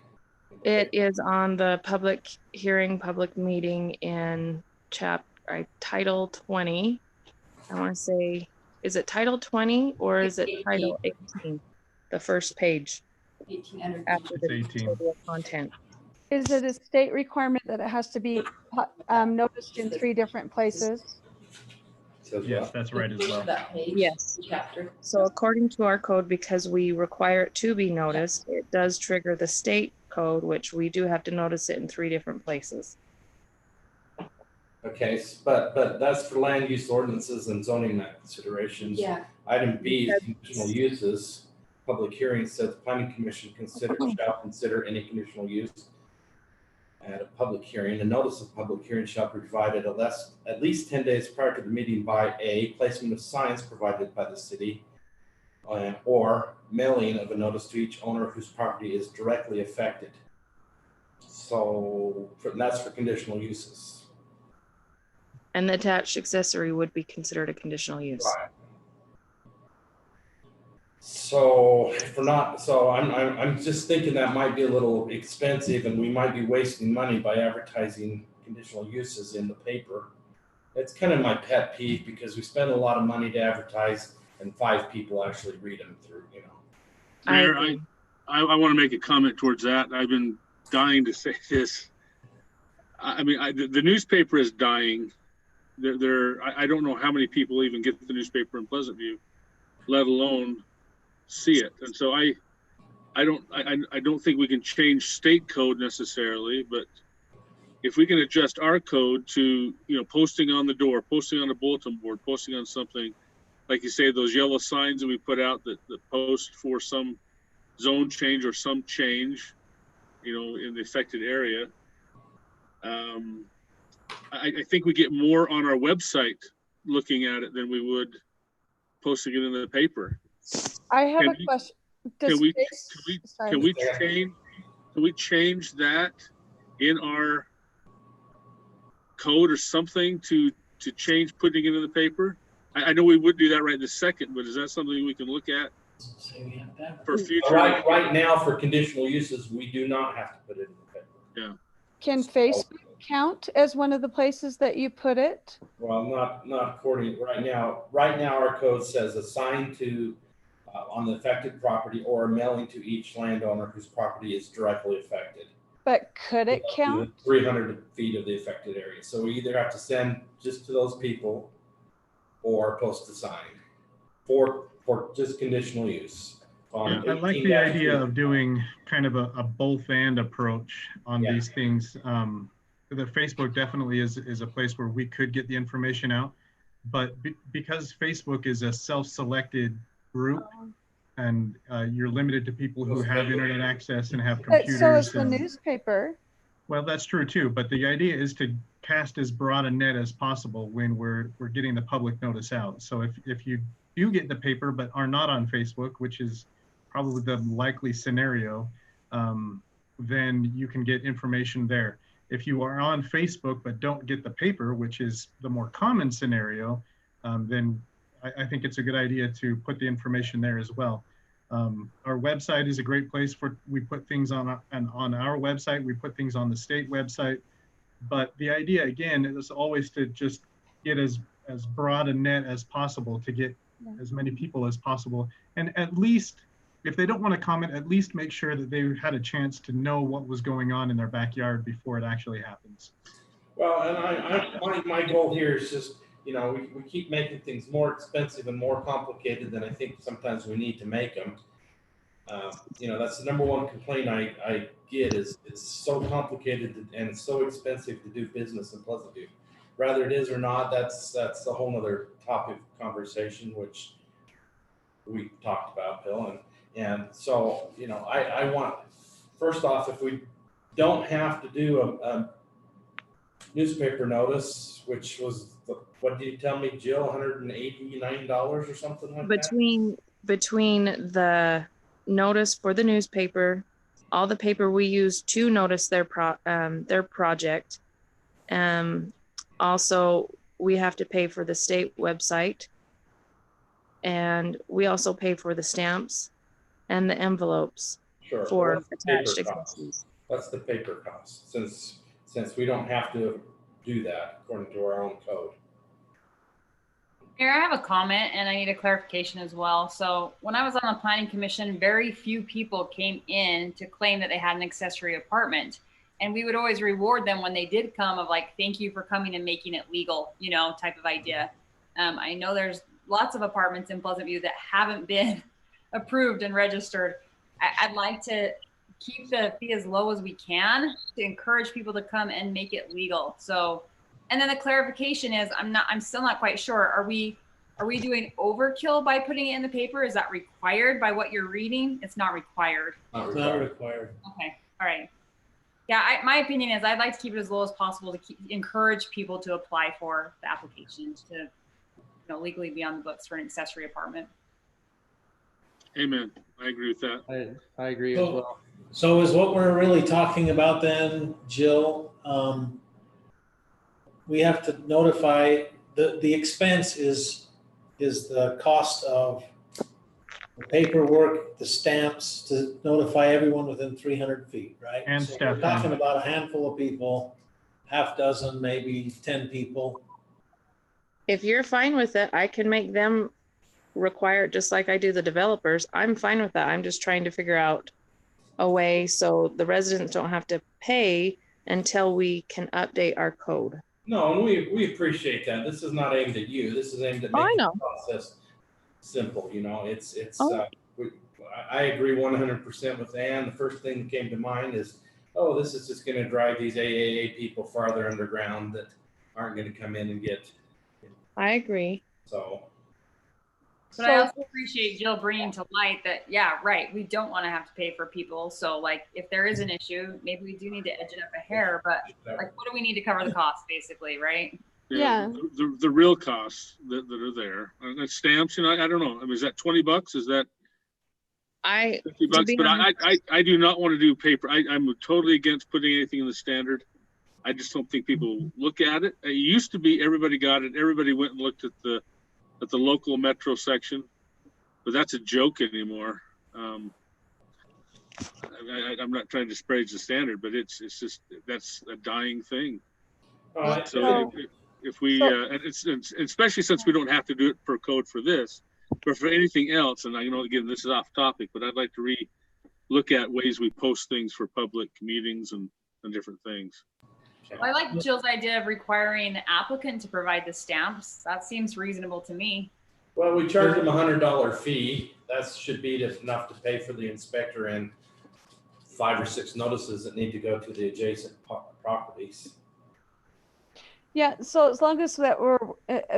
It is on the public hearing, public meeting in Title 20. I want to say, is it Title 20 or is it Title 18? The first page 18 under after the 18. table of content. Is it a state requirement that it has to be noticed in 3 different places? Says Yes, what? that's right as well. That page. Yes. Chapter. So according to our code, because we require it to be noticed, it does trigger the state code, which we do have to notice it in 3 different places. Okay, but that's for land use ordinances and zoning map considerations. Yeah. Item B is conditional uses. Public hearing says the planning commission shall consider any conditional use at a public hearing. A notice of public hearing shall be provided at least 10 days prior to the meeting by a placement of signs provided by the city or mailing of a notice to each owner whose property is directly affected. So that's for conditional uses. And the attached accessory would be considered a conditional use. Right. So if we're not, so I'm just thinking that might be a little expensive and we might be wasting money by advertising conditional uses in the paper. It's kind of my pet peeve because we spend a lot of money to advertise and 5 people actually read them through, you know. Mayor, I want to make a comment towards that. I've been dying to say this. I mean, the newspaper is dying. I don't know how many people even get the newspaper in Pleasant View, let alone see it. And so I don't think we can change state code necessarily, but if we can adjust our code to, posting on the door, posting on a bulletin board, posting on something, like you say, those yellow signs that we put out that post for some zone change or some change, in the affected area. I think we get more on our website looking at it than we would posting it in the paper. I have a question. Can we change that in our code or something to change putting it in the paper? I know we would do that right this second, but is that something we can look at for future? Right now, for conditional uses, we do not have to put it in the paper. Yeah. Can Facebook count as one of the places that you put it? Well, not according right now. Right now, our code says a sign to on the affected property or a mailing to each landowner whose property is directly affected. But could it count? 300 feet of the affected area. So we either have to send just to those people or post a sign for just conditional use. Yeah, I like the idea of doing kind of a both and approach on these things. The Facebook definitely is a place where we could get the information out, but because Facebook is a self-selected group and you're limited to people who have internet access and have computers. So is the newspaper. Well, that's true too, but the idea is to cast as broad a net as possible when we're getting the public notice out. So if you do get the paper but are not on Facebook, which is probably the likely scenario, then you can get information there. If you are on Facebook but don't get the paper, which is the more common scenario, then I think it's a good idea to put the information there as well. Our website is a great place we put things on our website, we put things on the state website, but the idea again is always to just get as broad a net as possible to get as many people as possible. And at least, if they don't want to comment, at least make sure that they had a chance to know what was going on in their backyard before it actually happens. Well, and my goal here is just, we keep making things more expensive and more complicated than I think sometimes we need to make them. That's the number one complaint I get is it's so complicated and it's so expensive to do business in Pleasant View. whether it is or not, that's a whole nother topic of conversation, which we talked about, Bill. And so, you know, I want, first off, if we don't have to do a newspaper notice, which was, what did you tell me, Jill, $189 or something like that? Between the notice for the newspaper, all the paper we use to notice their project. Also, we have to pay for the state website, and we also pay for the stamps and the envelopes Sure. for Well, that's the attached paper cost. expenses. That's the paper cost, since we don't have to do that according to our own code. Mayor, I have a comment and I need a clarification as well. So when I was on the planning commission, very few people came in to claim that they had an accessory apartment. And we would always reward them when they did come of like, thank you for coming and making it legal, you know, type of idea. I know there's lots of apartments in Pleasant View that haven't been approved and registered. I'd like to keep the fee as low as we can to encourage people to come and make it legal. So, and then the clarification is, I'm still not quite sure. Are we doing overkill by putting it in the paper? Is that required by what you're reading? It's not required. It's not required. Okay, all right. Yeah, my opinion is I'd like to keep it as low as possible to encourage people to apply for the application to, you know, legally be on the books for an accessory apartment. Amen. I agree with that. I agree as well. So is what we're really talking about then, Jill, we have to notify, the expense is the cost of the paperwork, the stamps, to notify everyone within 300 feet, right? And So staff we're talking time. about a handful of people, half dozen, maybe 10 people. If you're fine with it, I can make them require it just like I do the developers. I'm fine with that. I'm just trying to figure out a way so the residents don't have to pay until we can update our code. No, and we appreciate that. This is not aimed at you. This is aimed at Oh, I making know. the process simple, you know, it's, Oh. I agree 100% with Ann. The first thing that came to mind is, oh, this is just gonna drive these AAA people farther underground that aren't gonna come in and get, I agree. so. But I also appreciate Jill bringing to light that, yeah, right, we don't want to have to pay for people. So like, if there is an issue, maybe we do need to edge it up a hair, but like, what do we need to cover the cost basically, right? Yeah. The real costs that are there. And stamps, you know, I don't know. I mean, is that $20? Is that I, to $50? be But honest, I do not want to do paper. I'm totally against putting anything in the standard. I just don't think people look at it. It used to be everybody got it. Everybody went and looked at the local metro section, but that's a joke anymore. I'm not trying to disparage the standard, but it's just, that's a dying thing. So if we, and it's especially since we don't have to do it per code for this, but for anything else, and I know again this is off topic, but I'd like to look at ways we post things for public meetings and different things. Well, I like Jill's idea of requiring the applicant to provide the stamps. That seems reasonable to me. Well, we charge them $100 fee. That should be enough to pay for the inspector and 5 or 6 notices that need to go to the adjacent properties. Yeah, so as long as that we're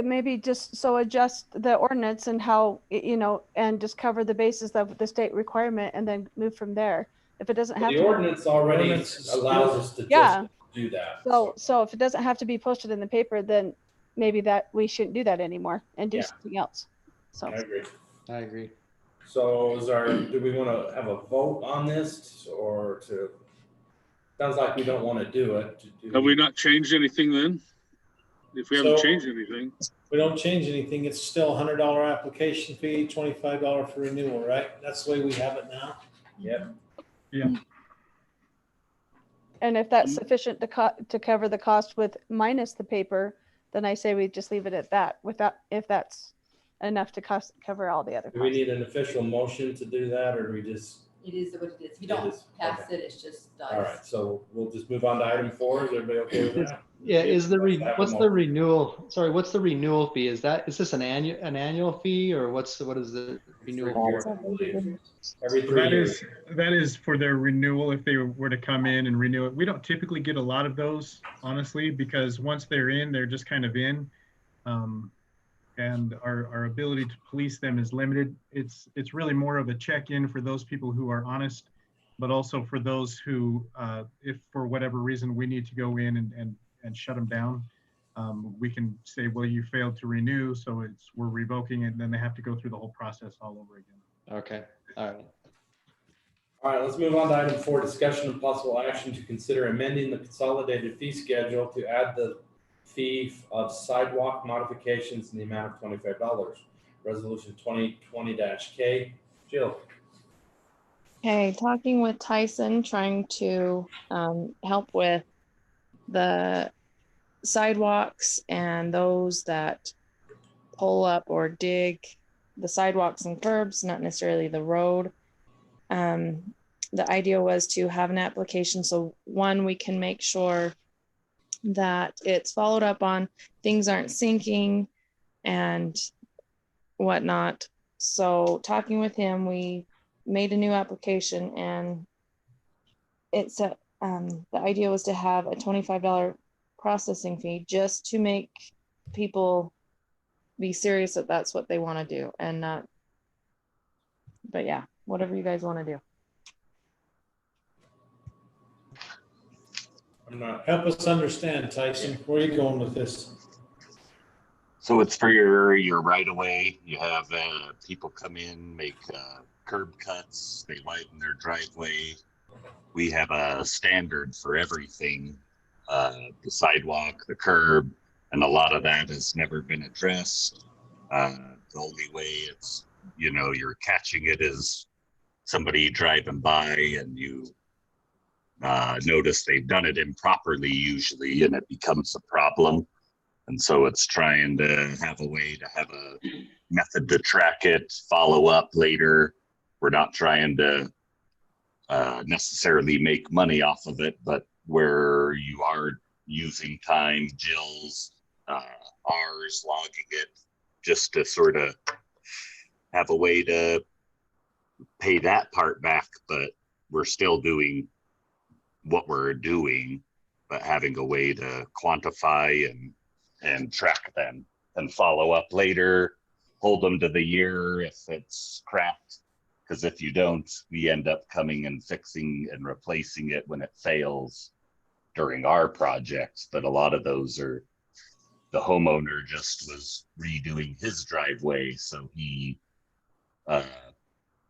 maybe just so adjust the ordinance and how, you know, and just cover the basis of the state requirement and then move from there. If it doesn't have The to. ordinance already allows us to Yeah. just do that. So if it doesn't have to be posted in the paper, then maybe that we shouldn't do that anymore and do Yeah. something else. So I agree. I agree. So do we want to have a vote on this or sounds like we don't want to do it. Have we not changed anything then? If we haven't changed anything. We don't change anything. It's still $100 application fee, $25 for renewal, right? That's the way we have it now. Yep. Yeah. and if that's sufficient to cover the cost with minus the paper, then I say we just leave it at that without, if that's enough to cover all the other Do we costs. need an official motion to do that or do we just? It is what it is. If you It don't is, pass okay. it, it's just dies. All right, so we'll just move on to item 4. Is everybody okay with that? Yeah, Have what's them the all. renewal? Sorry, what's the renewal fee? Is this an annual fee, or what is the renewal fee? Years, I believe. Every So 3 years. that is for their renewal if they were to come in and renew it. We don't typically get a lot of those, honestly, because once they're in, they're just kind of in. And our ability to police them is limited. It's really more of a check-in for those people who are honest, but also for those who, if for whatever reason we need to go in and shut them down, we can say, well, you failed to renew, so we're revoking it, and then they have to go through the whole process all over again. Okay, all right. All right, let's move on to item 4, discussion and possible action to consider amending the consolidated fee schedule to add the fee of sidewalk modifications in the amount of $25. Resolution 2020-K. Jill. Okay, talking with Tyson, trying to help with the sidewalks and those that pull up or dig the sidewalks and curbs, not necessarily the road. The idea was to have an application so one, we can make sure that it's followed up on, things aren't sinking and whatnot. So talking with him, we made a new application, and it's the idea was to have a $25 processing fee just to make people be serious that that's what they want to do, and not, but yeah, whatever you guys want to do. Help us understand, Tyson. Where are you going with this? So it's for your right of way. You have people come in, make curb cuts, they widen their driveway. We have a standard for everything, the sidewalk, the curb, and a lot of that has never been addressed. The only way it's, you're catching it is somebody driving by and you notice they've done it improperly usually, and it becomes a problem. And so it's trying to have a way to have a method to track it, follow up later. We're not trying to necessarily make money off of it, but where you are using time, Jill's, ours, logging it, just to sort of have a way to pay that part back, but we're still doing what we're doing, but having a way to quantify and track them and follow up later, hold them to the year if it's cracked. Because if you don't, we end up coming and fixing and replacing it when it fails during our projects. But a lot of those are, the homeowner just was redoing his driveway. So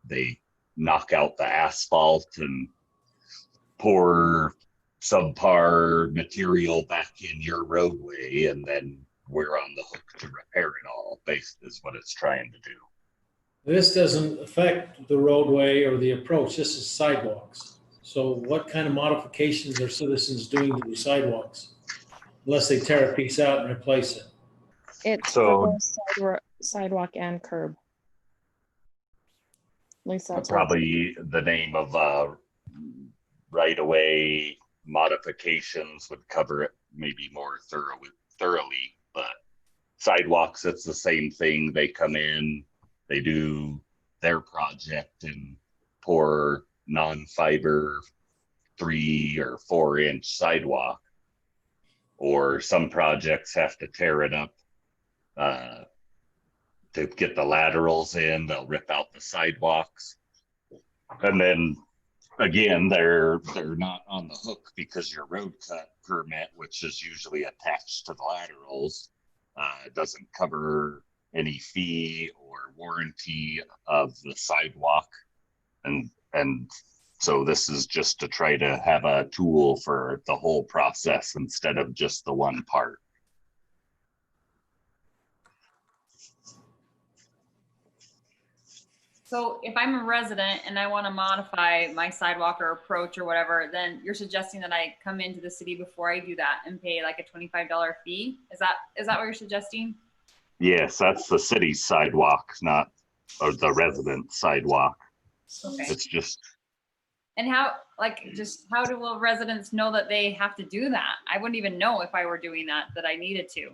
they knock out the asphalt and pour subpar material back in your roadway, and then we're on the hook to repair it all, based is what it's trying to do. This doesn't affect the roadway or the approach. This is sidewalks. So what kind of modifications are citizens doing to the sidewalks? Unless they tear a piece out and replace it. It's So- for sidewalk and curb. At least that's Probably the name of right-of-way modifications would cover it maybe more thoroughly, but sidewalks, it's the same thing. They come in, they do their project and pour non-fiber 3 or 4 inch sidewalk, or some projects have to tear it up to get the laterals in. They'll rip out the sidewalks, and then again, they're not on the hook because your road cut permit, which is usually attached to the laterals, doesn't cover any fee or warranty of the sidewalk. And so this is just to try to have a tool for the whole process instead of just the one part. So if I'm a resident and I want to modify my sidewalk or approach or whatever, then you're suggesting that I come into the city before I do that and pay like a $25 fee? Is that what you're suggesting? Yes, that's the city's sidewalk, not or the resident sidewalk. Okay. It's just And how, like, just how do residents know that they have to do that? I wouldn't even know if I were doing that I needed to.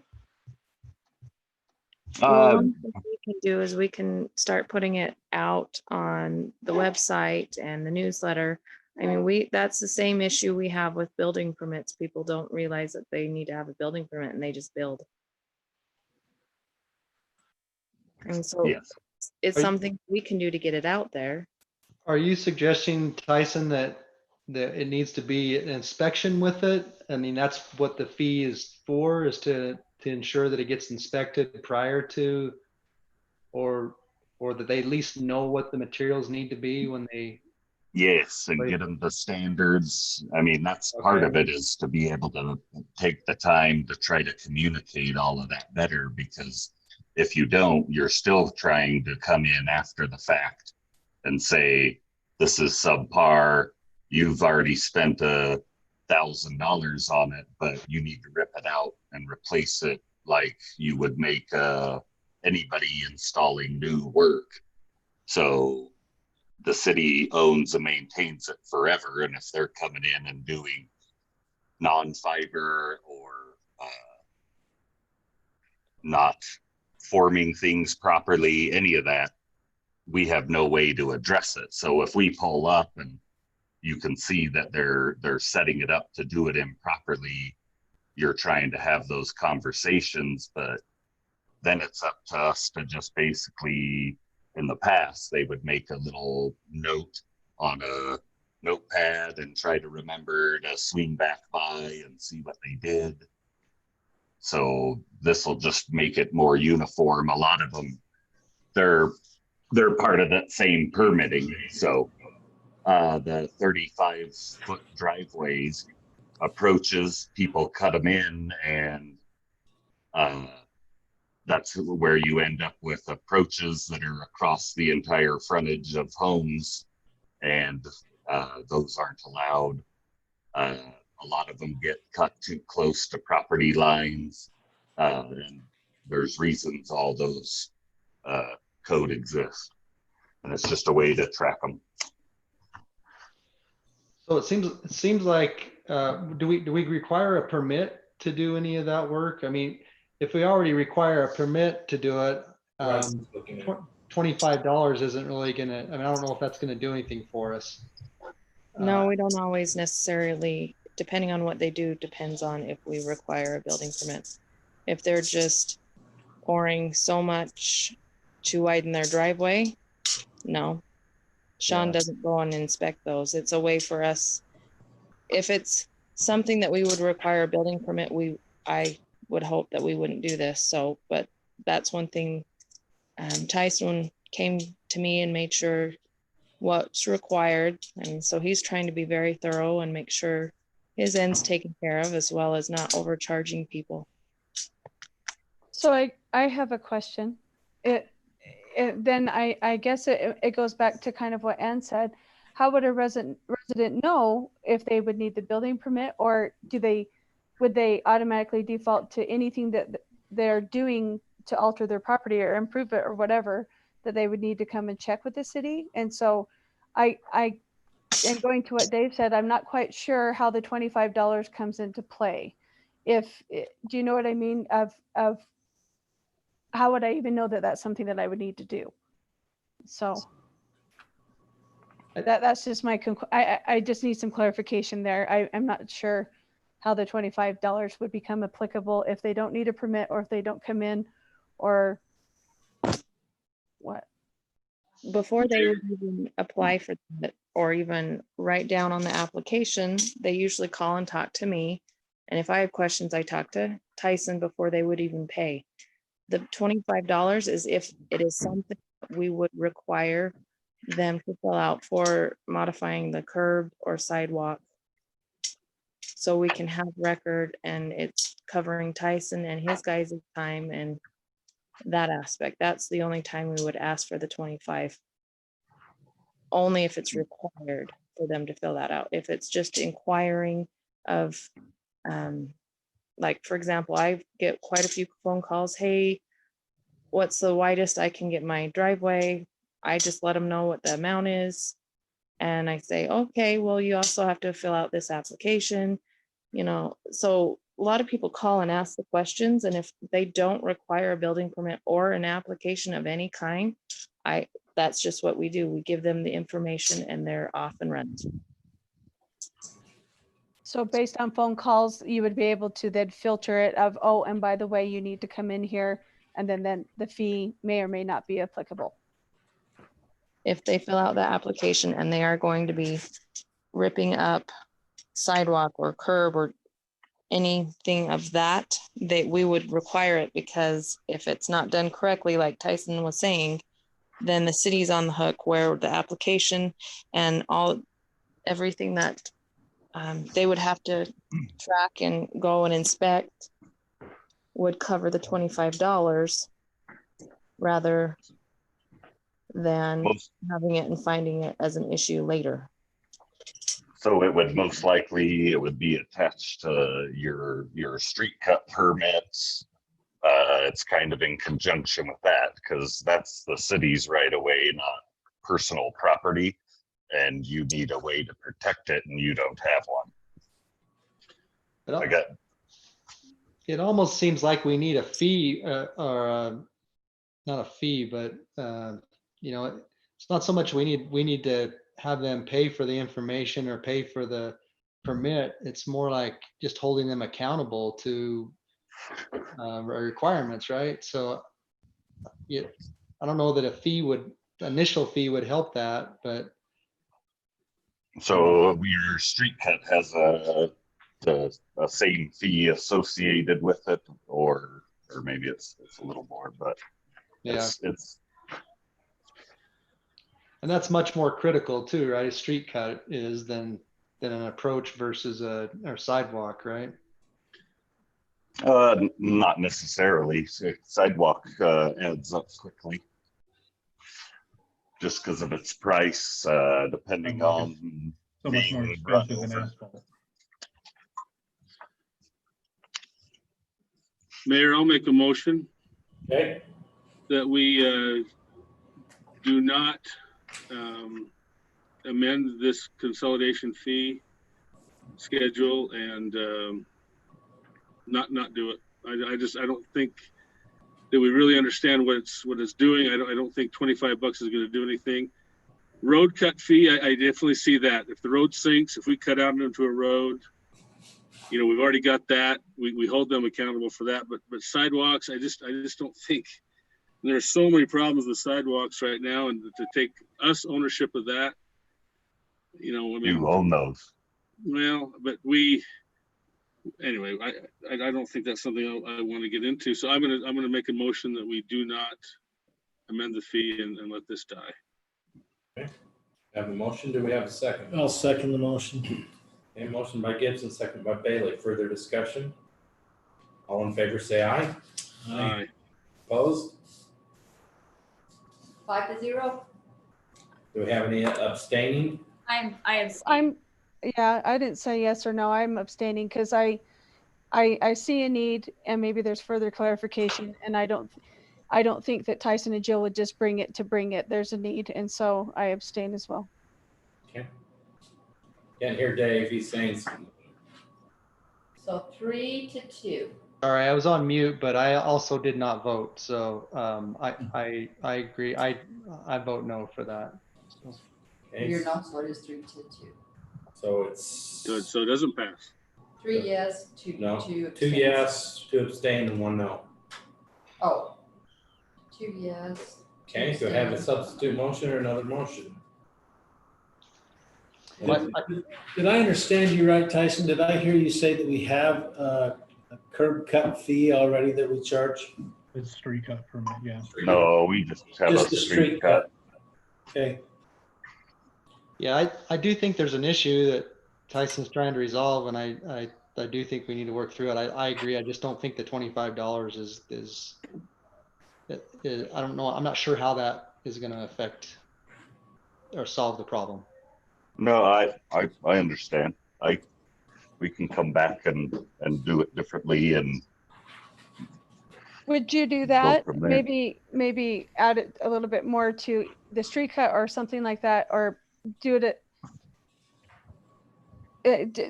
Well, one thing we can do is we can start putting it out on the website and the newsletter. I mean, that's the same issue we have with building permits. People don't realize that they need to have a building permit and they just build. And so Yes. it's Are you- something we can do to get it out there. Are you suggesting, Tyson, that it needs to be an inspection with it? I mean, that's what the fee is for, is to ensure that it gets inspected prior to, or that they at least know what the materials need to be when they. Yes, and get them the standards. I mean, that's part of it, is to be able to take the time to try to communicate all of that better, because if you don't, you're still trying to come in after the fact and say, this is subpar, you've already spent $1,000 on it, but you need to rip it out and replace it like you would make anybody installing new work. So the city owns and maintains it forever, and if they're coming in and doing non-fiber or not forming things properly, any of that, we have no way to address it. So if we pull up and you can see that they're setting it up to do it improperly, you're trying to have those conversations, but then it's up to us to just basically, in the past, they would make a little note on a notepad and try to remember to swing back by and see what they did. So this will just make it more uniform. A lot of them, they're part of that same permitting. So the 35-foot driveways approaches, people cut them in, and that's where you end up with approaches that are across the entire frontage of homes, and those aren't allowed. A lot of them get cut too close to property lines, and there's reasons all those code exists, and it's just a way to track them. So it seems like, do we require a permit to do any of that work? I mean, if we already require a permit to do it, $25 isn't really gonna, I mean, I don't know if that's gonna do anything for us. No, we don't always necessarily, depending on what they do, depends on if we require a building permit. If they're just pouring so much to widen their driveway, no. Sean doesn't go and inspect those. It's a way for us. If it's something that we would require a building permit, I would hope that we wouldn't do this. So, but that's one thing. Tyson came to me and made sure what's required. And so he's trying to be very thorough and make sure his end's taken care of, as well as not overcharging people. So I have a question. Then I guess it goes back to kind of what Ann said. How would a resident know if they would need the building permit, or would they automatically default to anything that they're doing to alter their property or improve it or whatever, that they would need to come and check with the city? And so and going to what Dave said, I'm not quite sure how the $25 comes into play. Do you know what I mean? Of how would I even know that that's something that I would need to do? So that's just my I just need some clarification there. I'm not sure how the $25 would become applicable if they don't need a permit, or if they don't come in, or what. Before they would even apply for it or even write down on the application, they usually call and talk to me. And if I have questions, I talk to Tyson before they would even pay. The $25 is if it is something we would require them to fill out for modifying the curb or sidewalk. So we can have record, and it's covering Tyson and his guys' time and that aspect. That's the only time we would ask for the 25. Only if it's required for them to fill that out. If it's just inquiring of, like, for example, I get quite a few phone calls. Hey, what's the widest I can get my driveway? I just let them know what the amount is. And I say, okay, well, you also have to fill out this application, so a lot of people call and ask the questions, and if they don't require a building permit or an application of any kind, that's just what we do. We give them the information and they're off and running. So based on phone calls, you would be able to then filter it of, oh, and by the way, you need to come in here, and then the fee may or may not be applicable. If they fill out the application and they are going to be ripping up sidewalk or curb or anything of that, we would require it, because if it's not done correctly, like Tyson was saying, then the city's on the hook, where the application and everything that they would have to track and go and inspect would cover the $25 rather than having it and finding it as an issue later. So it would most likely, it would be attached to your street cut permits. It's kind of in conjunction with that, because that's the city's right of way, not personal property. And you need a way to protect it, and you don't have one. It almost seems like we need a fee, or not a fee, but it's not so much we need to have them pay for the information or pay for the permit. It's more like just holding them accountable to requirements, right? So I don't know that initial fee would help that, but. So your street cut has a same fee associated with it, or maybe it's a little more, but it's and that's much more critical too, right? A street cut is than an approach versus a sidewalk, right? Not necessarily. Sidewalk adds up quickly, just because of its price, depending on so much more expensive than asphalt. Mayor, I'll make a motion Okay. that we do not amend this consolidation fee schedule and not do it. I don't think that we really understand what it's doing. I don't think $25 is going to do anything. Road cut fee, I definitely see that. If the road sinks, if we cut out into a road, we've already got that. We hold them accountable for that. But sidewalks, I just don't think. There's so many problems with sidewalks right now, and to take us ownership of that, you own those. Well, but anyway, I don't think that's something I want to get into. So I'm gonna make a motion that we do not amend the fee and let this die. Okay. Have a motion. Do we have a second? I'll second the motion. A motion by Gibson, second by Bailey. Further discussion? All in favor, say aye. Aye. Opposed? 5-0. Do we have any abstaining? I didn't say yes or no. I'm abstaining because I see a need, and maybe there's further clarification, and I don't think that Tyson and Jill would just bring it. There's a need, and so I abstain as well. Okay. Can't hear Dave. He's saying something. So 3-2. Sorry, I was on mute, but I also did not vote. So I agree. I vote no for that. So. Okay. Your non-vote is 3-2. So it's Good. So it doesn't pass. 3 yes, 2 no. 2 2 yes, 2 abstain, and 1 no. Oh. 2 yes. Okay. So have a substitute motion or another motion? Did I understand you right, Tyson? Did I hear you say that we have a curb cut fee already that we charge? It's street cut permit, yeah. No, we just have Just a the street cut. Okay. Yeah, I do think there's an issue that Tyson's trying to resolve, and I do think we need to work through it. I agree. I just don't think the $25 is I don't know. I'm not sure how that is going to affect or solve the problem. No, I understand. We can come back and do it differently, and Would you do that? from there. Maybe add it a little bit more to the street cut or something like that, or do it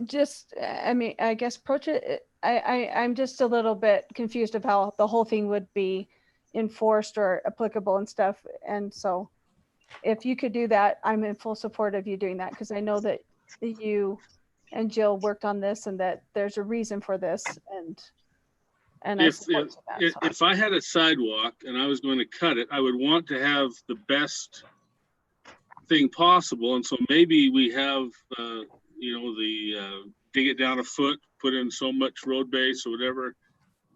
just, I mean, I guess approach it. I'm just a little bit confused of how the whole thing would be enforced or applicable and stuff. And so if you could do that, I'm in full support of you doing that, because I know that you and Jill worked on this and that there's a reason for this. And I support that. So. If I had a sidewalk and I was going to cut it, I would want to have the best thing possible. And so maybe we have, dig it down a foot, put in so much road base or whatever,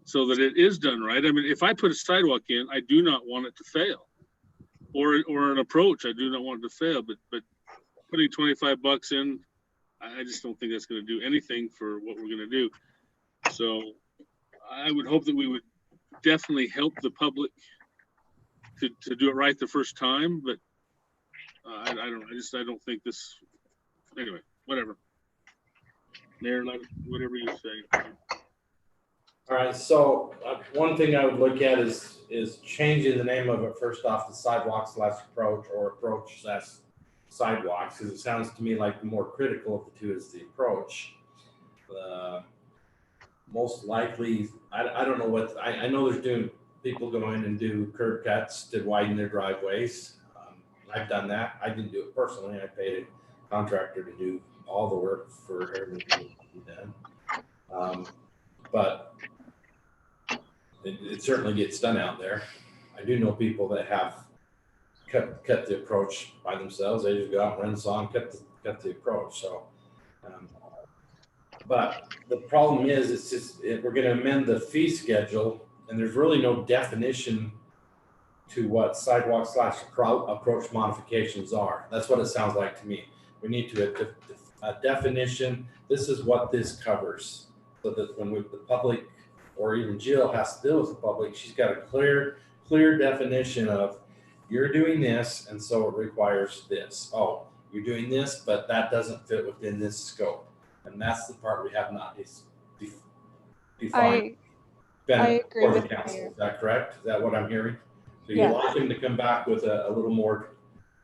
so that it is done right. I mean, if I put a sidewalk in, I do not want it to fail, or an approach, I do not want it to fail. But putting $25 in, I just don't think that's going to do anything for what we're going to do. So I would hope that we would definitely help the public to do it right the first time. But I don't think this. Anyway, whatever. Mayor, whatever you say. All right, so one thing I would look at is changing the name of it first off to sidewalk/approach or approach/sidewalks, because it sounds to me like the more critical of the two is the approach. Most likely, I don't know what, I know there's doing, people go in and do curb cuts to widen their driveways. I've done that. I didn't do it personally. I paid a contractor to do all the work for everything to be done. But it certainly gets done out there. I do know people that have cut the approach by themselves. They just go out and run the saw and cut the approach. So, but the problem is, it's just we're going to amend the fee schedule, and there's really no definition to what sidewalk/approach modifications are. That's what it sounds like to me. We need to a definition. This is what this covers, so that when the public or even Jill has to deal with the public, she's got a clear definition of, you're doing this, and so it requires this. Oh, you're doing this, but that doesn't fit within this scope. And that's the part we have not defined. I agree with council. you. Is that correct? Is that what I'm hearing? So Yeah. you'd like him to come back with a little more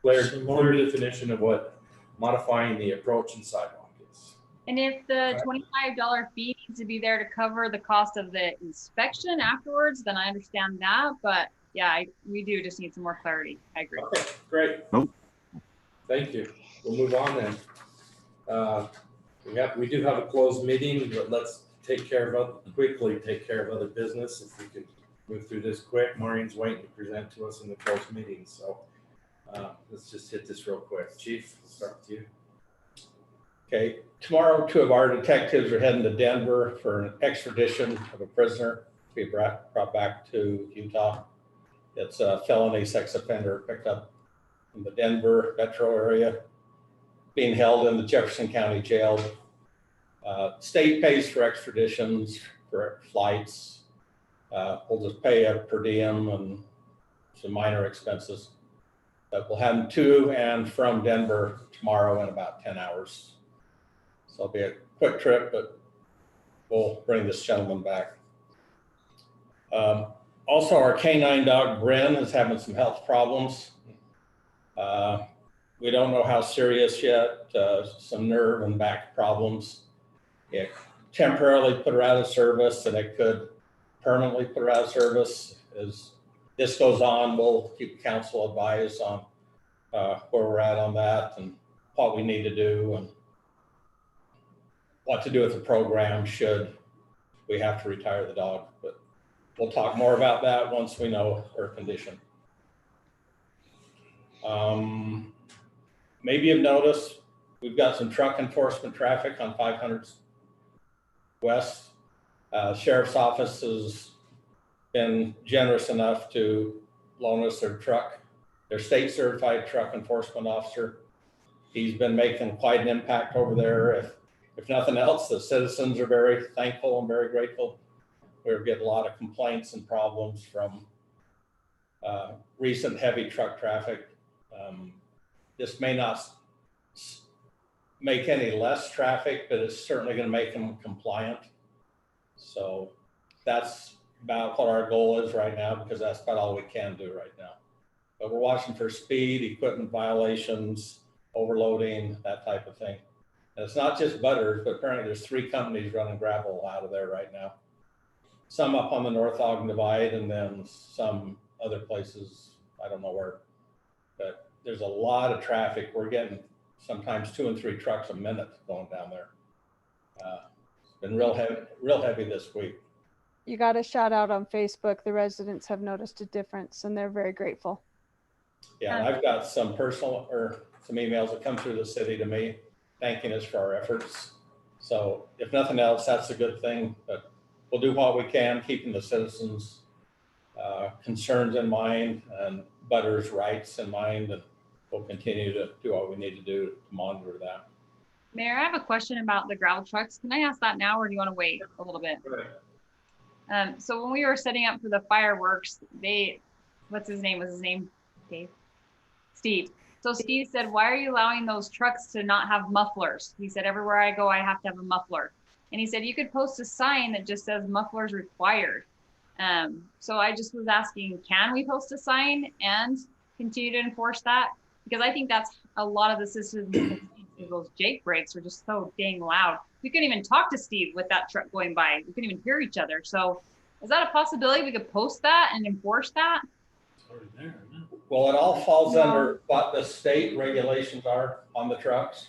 clear definition of what modifying the approach and sidewalk is. And if the $25 fee needs to be there to cover the cost of the inspection afterwards, then I understand that. But yeah, we do just need some more clarity. I agree. Okay, great. Nope. Thank you. We'll move on then. We do have a closed meeting, but let's quickly take care of other business. If we can move through this quick. Maureen's waiting to present to us in the closed meeting. So let's just hit this real quick. Chief, we'll start with you. Okay, tomorrow, 2 of our detectives are heading to Denver for an extradition of a prisoner to be brought back to Utah. It's a felony sex offender picked up in the Denver metro area, being held in the Jefferson County Jail. State pays for extraditions for flights. We'll just pay a per diem and some minor expenses. But we'll have them to and from Denver tomorrow in about 10 hours. So it'll be a quick trip, but we'll bring this gentleman back. Also, our canine dog, Bryn, is having some health problems. We don't know how serious yet, some nerve and back problems. It temporarily put her out of service, and it could permanently put her out of service. As this goes on, we'll keep council advised on where we're at on that and what we need to do and what to do with the program should we have to retire the dog. But we'll talk more about that once we know her condition. Maybe you've noticed we've got some truck enforcement traffic on 500 West. Sheriff's office has been generous enough to loan us their state certified truck enforcement officer. He's been making quite an impact over there. If nothing else, the citizens are very thankful and very grateful. We're getting a lot of complaints and problems from recent heavy truck traffic. This may not make any less traffic, but it's certainly going to make them compliant. So that's about what our goal is right now, because that's about all we can do right now. But we're watching for speed, equipment violations, overloading, that type of thing. And it's not just Butters, but apparently there's 3 companies running gravel out of there right now. Some up on the North Ogden Divide and then some other places, I don't know where. But there's a lot of traffic. We're getting sometimes 2 and 3 trucks a minute going down there. It's been real heavy this week. You got a shout out on Facebook. The residents have noticed a difference and they're very grateful. Yeah, and I've got some some emails that come through the city to me thanking us for our efforts. So if nothing else, that's a good thing, but we'll do what we can, keeping the citizens' concerns in mind and Butters' rights in mind, and we'll continue to do what we need to do to monitor that. Mayor, I have a question about the gravel trucks. Can I ask that now, or do you want to wait a little bit? So when we were setting up for the fireworks, what's his name? Was his name Dave? Steve. So Steve said, why are you allowing those trucks to not have mufflers? He said, everywhere I go, I have to have a muffler. And he said, you could post a sign that just says mufflers required. So I just was asking, can we post a sign and continue to enforce that? Because I think that's a lot of the systems. Those Jake brakes are just so dang loud. We couldn't even talk to Steve with that truck going by. We couldn't even hear each other. So is that a possibility? We could post that and enforce that? Well, it all falls under what the state regulations are on the trucks.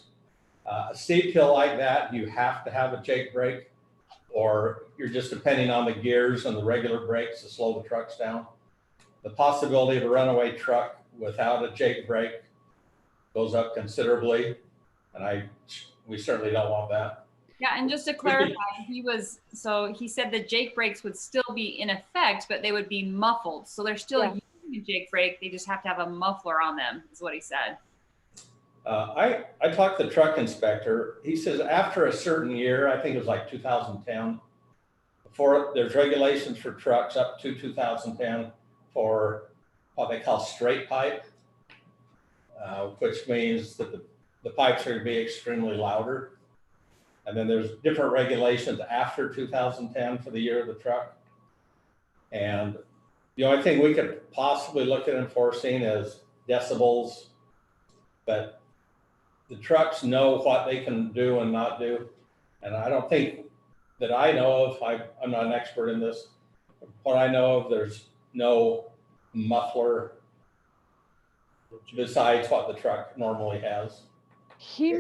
A steep hill like that, you have to have a Jake brake, or you're just depending on the gears and the regular brakes to slow the trucks down. The possibility of a runaway truck without a Jake brake goes up considerably, and we certainly don't want that. Yeah, and just to clarify, he said the Jake brakes would still be in effect, but they would be muffled. So they're still using a Jake brake. They just have to have a muffler on them, is what he said. I talked to the truck inspector. He says after a certain year, I think it was like 2010, there's regulations for trucks up to 2010 for what they call straight pipe, which means that the pipes are to be extremely louder. And then there's different regulations after 2010 for the year of the truck. And the only thing we could possibly look at enforcing is decibels, but the trucks know what they can do and not do. And I don't think that I know of, I'm not an expert in this. What I know of, there's no muffler besides what the truck normally has. He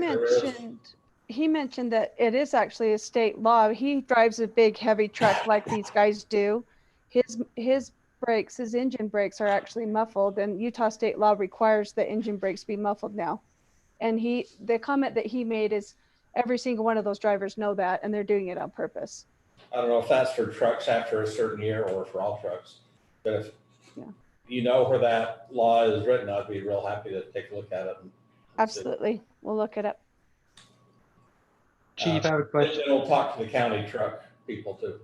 mentioned that it is actually a state law. He drives a big heavy truck like these guys do. His brakes, his engine brakes are actually muffled, and Utah state law requires the engine brakes be muffled now. And the comment that he made is every single one of those drivers know that, and they're doing it on purpose. I don't know if that's for trucks after a certain year or for all trucks, but if you know where that law is written, I'd be real happy to take a look at it. Absolutely. We'll look it up. Chief, I have a question. And we'll talk to the county truck people too.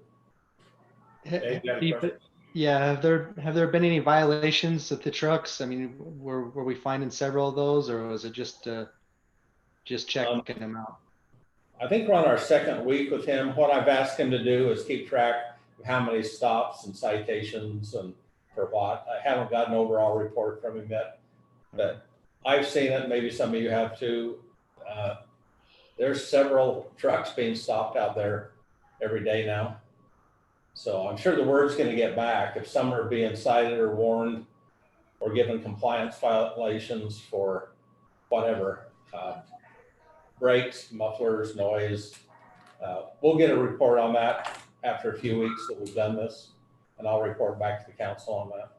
Chief, yeah, have there been any violations of the trucks? I mean, were we finding several of those, or was it just checking them out? I think we're on our second week with him. What I've asked him to do is keep track of how many stops and citations and for what. I haven't got an overall report from him yet, but I've seen it. Maybe some of you have too. There's several trucks being stopped out there every day now. So I'm sure the word's going to get back if some are being cited or warned or given compliance violations for whatever, brakes, mufflers, noise. We'll get a report on that after a few weeks that we've done this, and I'll report back to the council on that.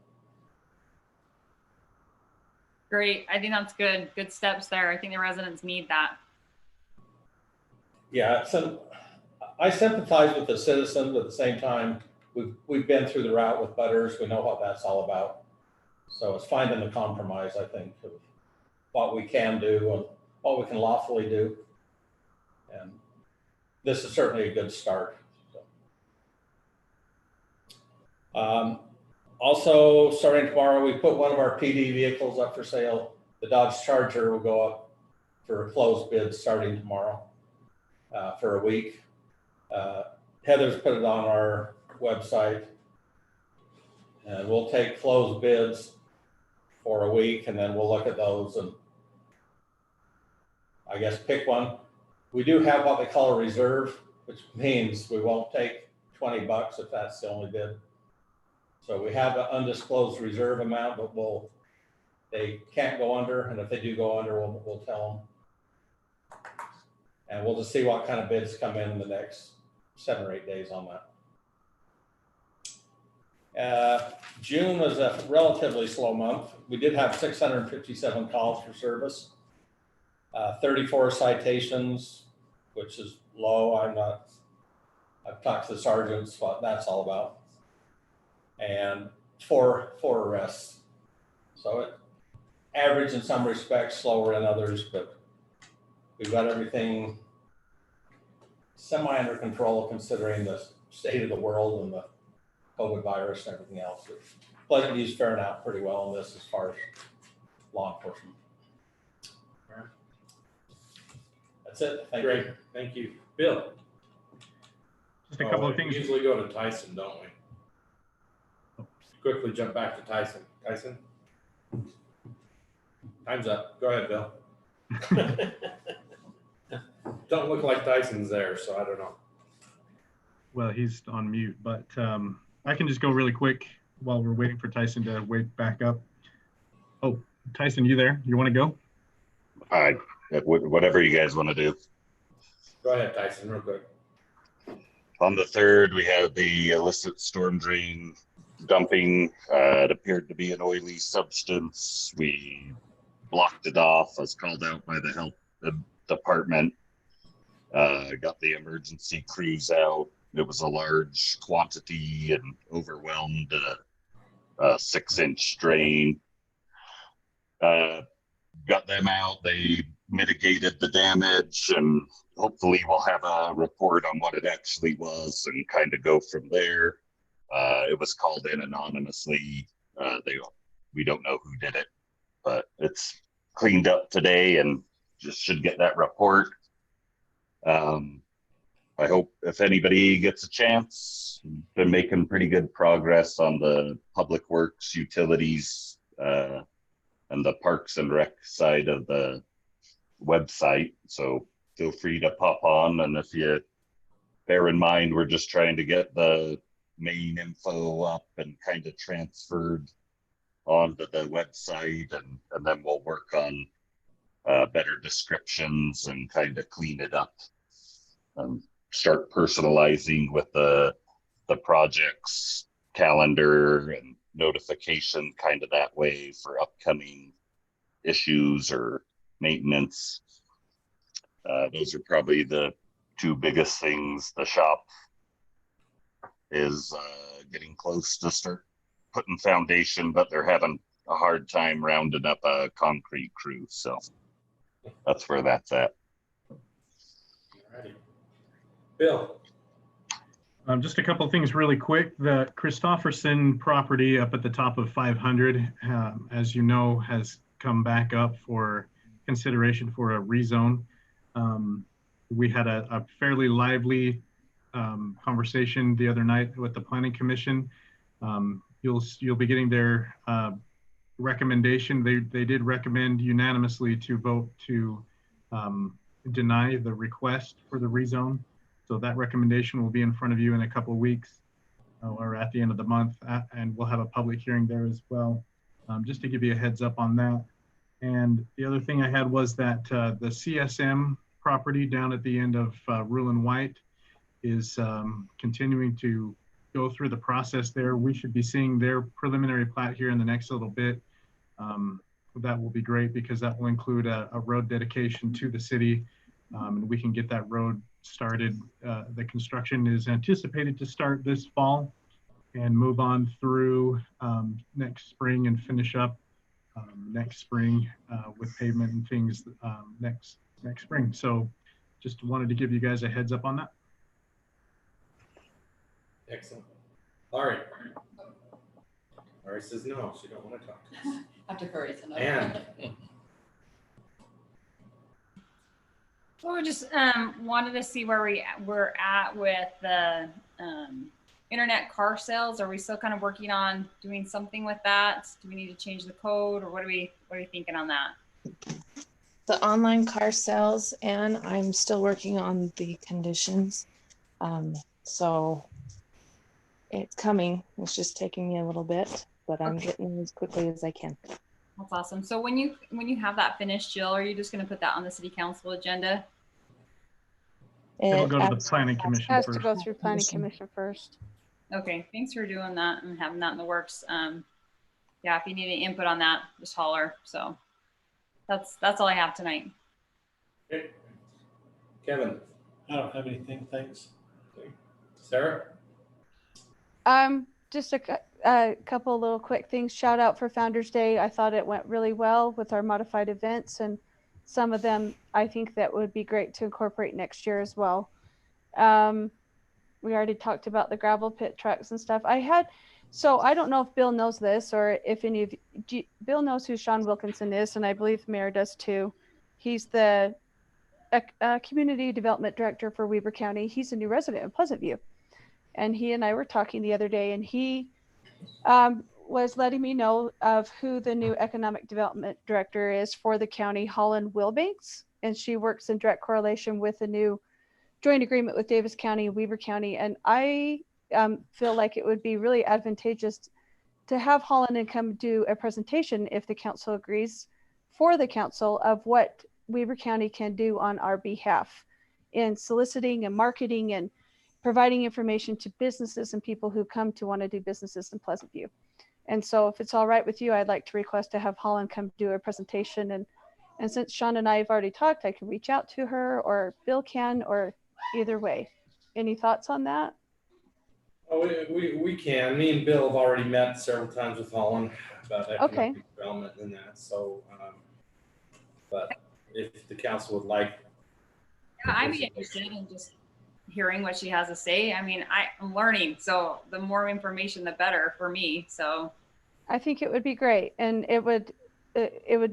Great. I think that's good. Good steps there. I think the residents need that. Yeah, so I sympathize with the citizens, but at the same time, we've been through the route with Butters. We know what that's all about. So it's finding the compromise, I think, of what we can do and what we can lawfully do. And this is certainly a good start. So. Also, starting tomorrow, we put one of our PD vehicles up for sale. The Dodge Charger will go up for a closed bid starting tomorrow for a week. Heather's put it on our website, and we'll take closed bids for a week, and then we'll look at those and I guess pick one. We do have what they call a reserve, which means we won't take $20 if that's the only bid. So we have an undisclosed reserve amount, but they can't go under, and if they do go under, we'll tell them. And we'll just see what kind of bids come in the next 7 or 8 days on that. June was a relatively slow month. We did have 657 calls for service, 34 citations, which is low. I've talked to the sergeants, what that's all about. And four arrests. So it average in some respects, slower in others, but we've got everything semi under control considering the state of the world and the COVID virus and everything else. Pleasant View's faring out pretty well on this as far as law enforcement. All right. That's it. Thank Great. you. Thank you. Bill? Just a couple of We things. usually go to Tyson, don't we? Quickly jump back to Tyson. Tyson? Time's up. Go ahead, Bill. Don't look like Tyson's there, so I don't know. Well, he's on mute, but I can just go really quick while we're waiting for Tyson to wake back up. Oh, Tyson, you there? You want to go? Whatever you guys want to do. Go ahead, Tyson, real quick. On the 3rd, we had the illicit storm drain dumping. It appeared to be an oily substance. We blocked it off. I was called out by the health department. Got the emergency crews out. It was a large quantity and overwhelmed a 6-inch drain. Got them out. They mitigated the damage, and hopefully we'll have a report on what it actually was and kind of go from there. It was called in anonymously. We don't know who did it, but it's cleaned up today and just should get that report. I hope if anybody gets a chance, been making pretty good progress on the public works, utilities, and the parks and rec side of the website. So feel free to pop on. And if you bear in mind, we're just trying to get the main info up and kind of transferred onto the website, and then we'll work on better descriptions and kind of clean it up and start personalizing with the projects calendar and notification kind of that way for upcoming issues or maintenance. Those are probably the 2 biggest things. The shop is getting close to start putting foundation, but they're having a hard time rounding up a concrete crew. So that's where that's at. Alrighty. Bill? Just a couple of things really quick. The Christofferson property up at the top of 500, as you know, has come back up for consideration for a rezone. We had a fairly lively conversation the other night with the Planning Commission. You'll be getting their recommendation. They did recommend unanimously to vote to deny the request for the rezone. So that recommendation will be in front of you in a couple of weeks or at the end of the month, and we'll have a public hearing there as well, just to give you a heads up on that. And the other thing I had was that the CSM property down at the end of Rulin White is continuing to go through the process there. We should be seeing their preliminary plat here in the next little bit. That will be great because that will include a road dedication to the city, and we can get that road started. The construction is anticipated to start this fall and move on through next spring and finish up next spring with pavement and things next spring. So just wanted to give you guys a heads up on that. Excellent. Laurie? Laurie says no, she don't want to talk to us. I have to hurry tonight. And Well, we just wanted to see where we're at with the internet car sales. Are we still kind of working on doing something with that? Do we need to change the code, or what are we thinking on that? the online car sales, and I'm still working on the conditions. So it's coming. It's just taking me a little bit, but I'm getting as quickly as I can. That's awesome. So when you have that finished, Jill, are you just going to put that on the city council agenda? It'll go to the has- planning commission Has to first. go through planning commission first. Okay, thanks for doing that and having that in the works. Yeah, if you need any input on that, just holler. So that's all I have tonight. Okay. Kevin, I don't have anything, thanks. Sarah? Just a couple little quick things. Shout out for Founders Day. I thought it went really well with our modified events, and some of them I think that would be great to incorporate next year as well. We already talked about the gravel pit trucks and stuff. So I don't know if Bill knows this, or if any of you, Bill knows who Sean Wilkinson is, and I believe the mayor does too. He's the community development director for Weber County. He's a new resident in Pleasant View. And he and I were talking the other day, and he was letting me know of who the new economic development director is for the county, Holland Wilbanks. And she works in direct correlation with the new joint agreement with Davis County and Weber County. And I feel like it would be really advantageous to have Holland and come do a presentation, if the council agrees, for the council of what Weber County can do on our behalf in soliciting and marketing and providing information to businesses and people who come to want to do businesses in Pleasant View. And so if it's all right with you, I'd like to request to have Holland come do a presentation. And since Sean and I have already talked, I can reach out to her, or Bill can, or either way. Any thoughts on that? Oh, we can. Me and Bill have already met several times with Holland about economic development and that. So, but if the council would like. Yeah, I'd be interested in just hearing what she has to say. I mean, I'm learning, so the more information, the better for me. So I think it would be great. And it would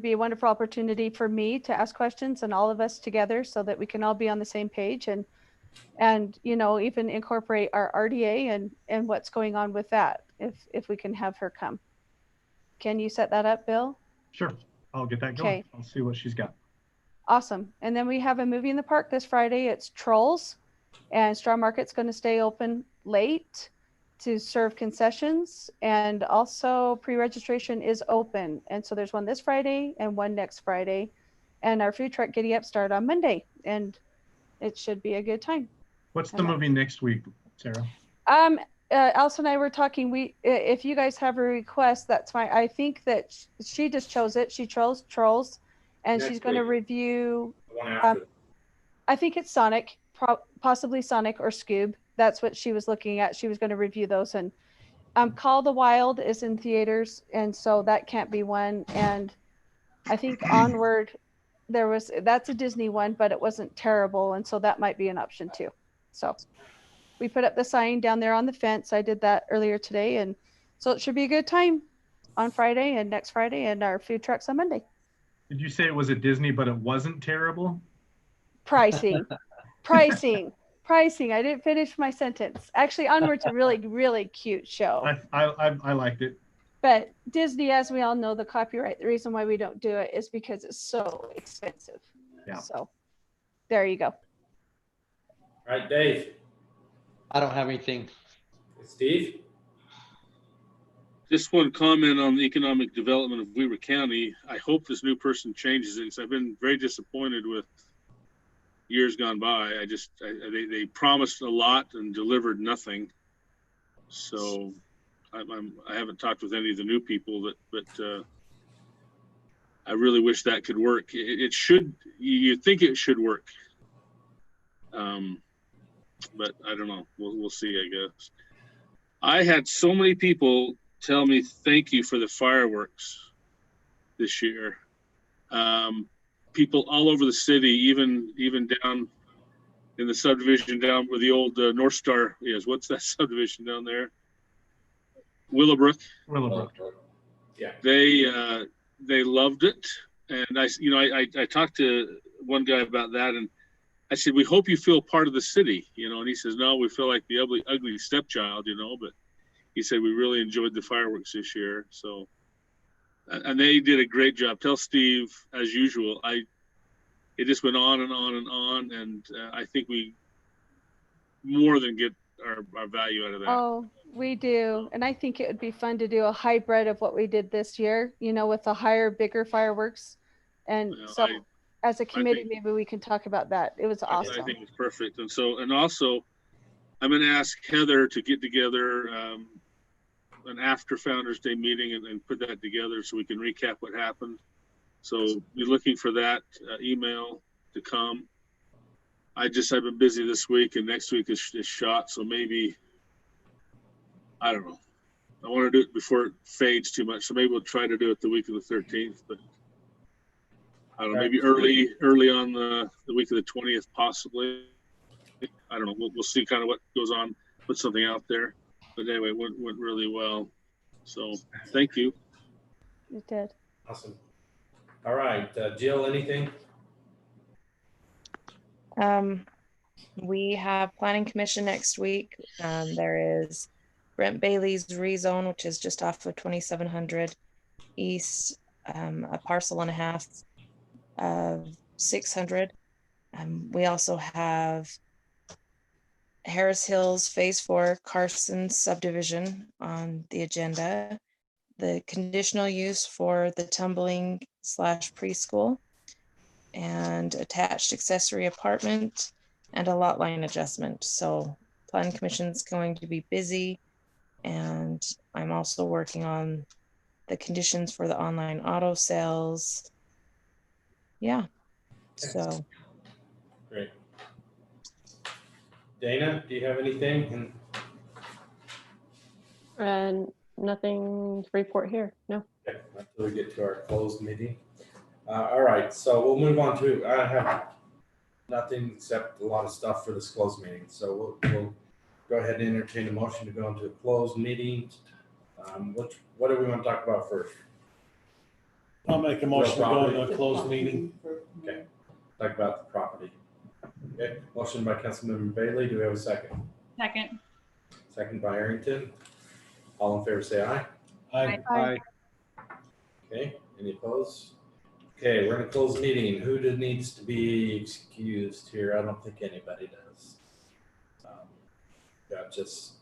be a wonderful opportunity for me to ask questions, and all of us together, so that we can all be on the same page, and you know, even incorporate our RDA and what's going on with that, if we can have her come. Can you set that up, Bill? Sure, I'll get that going. I'll see what she's got. Awesome. And then we have a movie in the park this Friday. It's Trolls, and Straw Market's going to stay open late to serve concessions, and also pre-registration is open. And so there's one this Friday and one next Friday, and our food truck Giddy Up start on Monday, and it should be a good time. What's the movie next week, Sarah? Elsa and I were talking. If you guys have a request, that's fine. I think that she just chose it. She chose Trolls, and she's going to review. I think it's Sonic, possibly Sonic or Scoob. That's what she was looking at. She was going to review those. And Call of the Wild is in theaters, and so that can't be one. And I think Onward, that's a Disney one, but it wasn't terrible, and so that might be an option too. So we put up the sign down there on the fence. I did that earlier today, and so it should be a good time on Friday and next Friday, and our food trucks on Monday. Did you say it was a Disney, but it wasn't terrible? Pricing. I didn't finish my sentence. Actually, Onward's a really, really cute show. I liked it. But Disney, as we all know, the copyright, the reason why we don't do it is because it's so expensive. Yeah. So there you go. All right, Dave. I don't have anything. Steve? Just one comment on the economic development of Weber County. I hope this new person changes it, because I've been very disappointed with years gone by. They promised a lot and delivered nothing. So I haven't talked with any of the new people, but I really wish that could work. It should. You think it should work, but I don't know. We'll see, I guess. I had so many people tell me thank you for the fireworks this year. People all over the city, even down in the subdivision down where the old North Star is. What's that subdivision down there? Willowbrook. Yeah. They loved it, and I talked to one guy about that, and I said, we hope you feel part of the city, and he says, no, we feel like the ugly stepchild, but he said, we really enjoyed the fireworks this year. So, and they did a great job. Tell Steve, as usual, it just went on and on and on. And I think we more than get our value out of that. Oh, we do. And I think it would be fun to do a hybrid of what we did this year, you know, with the higher, bigger fireworks. And You know, so as a committee, think- maybe we can talk about that. It was I awesome. think it's perfect. And so, and also, I'm going to ask Heather to get together an after Founders Day meeting and put that together so we can recap what happened. So be looking for that email to come. I've been busy this week, and next week is shot. So maybe, I don't know. I want to do it before it fades too much. So maybe we'll try to do it the week of the 13th, but I don't know, maybe early on the week of the 20th, possibly. I don't know. We'll see kind of what goes on. Put something out there. But anyway, it went really well. So thank you. It did. Awesome. All right, Jill, anything? We have planning commission next week. There is Brent Bailey's rezone, which is just off of 2700 East, a parcel and a half of 600. We also have Harris Hills Phase 4 Carson subdivision on the agenda. The conditional use for the tumbling / preschool, and attached accessory apartment, and a lot line adjustment. So planning commission's going to be busy, and I'm also working on the conditions for the online auto sales. Yeah, so. Great. Dana, do you have anything? And nothing to report here. No. Okay, until we get to our closed meeting. All right, so we'll move on to, I have nothing except a lot of stuff for this closed meeting. So we'll go ahead and entertain a motion to go into a closed meeting. What do we want to talk about first? I'll make a motion to go into a closed meeting. Okay, talk about the property. Okay, motion by Councilmember Bailey. Do we have a second? Second. Second by Arrington. All in favor, say aye. Aye. Okay, any opposed? Okay, we're in a closed meeting. Who needs to be excused here? I don't think anybody does. Got just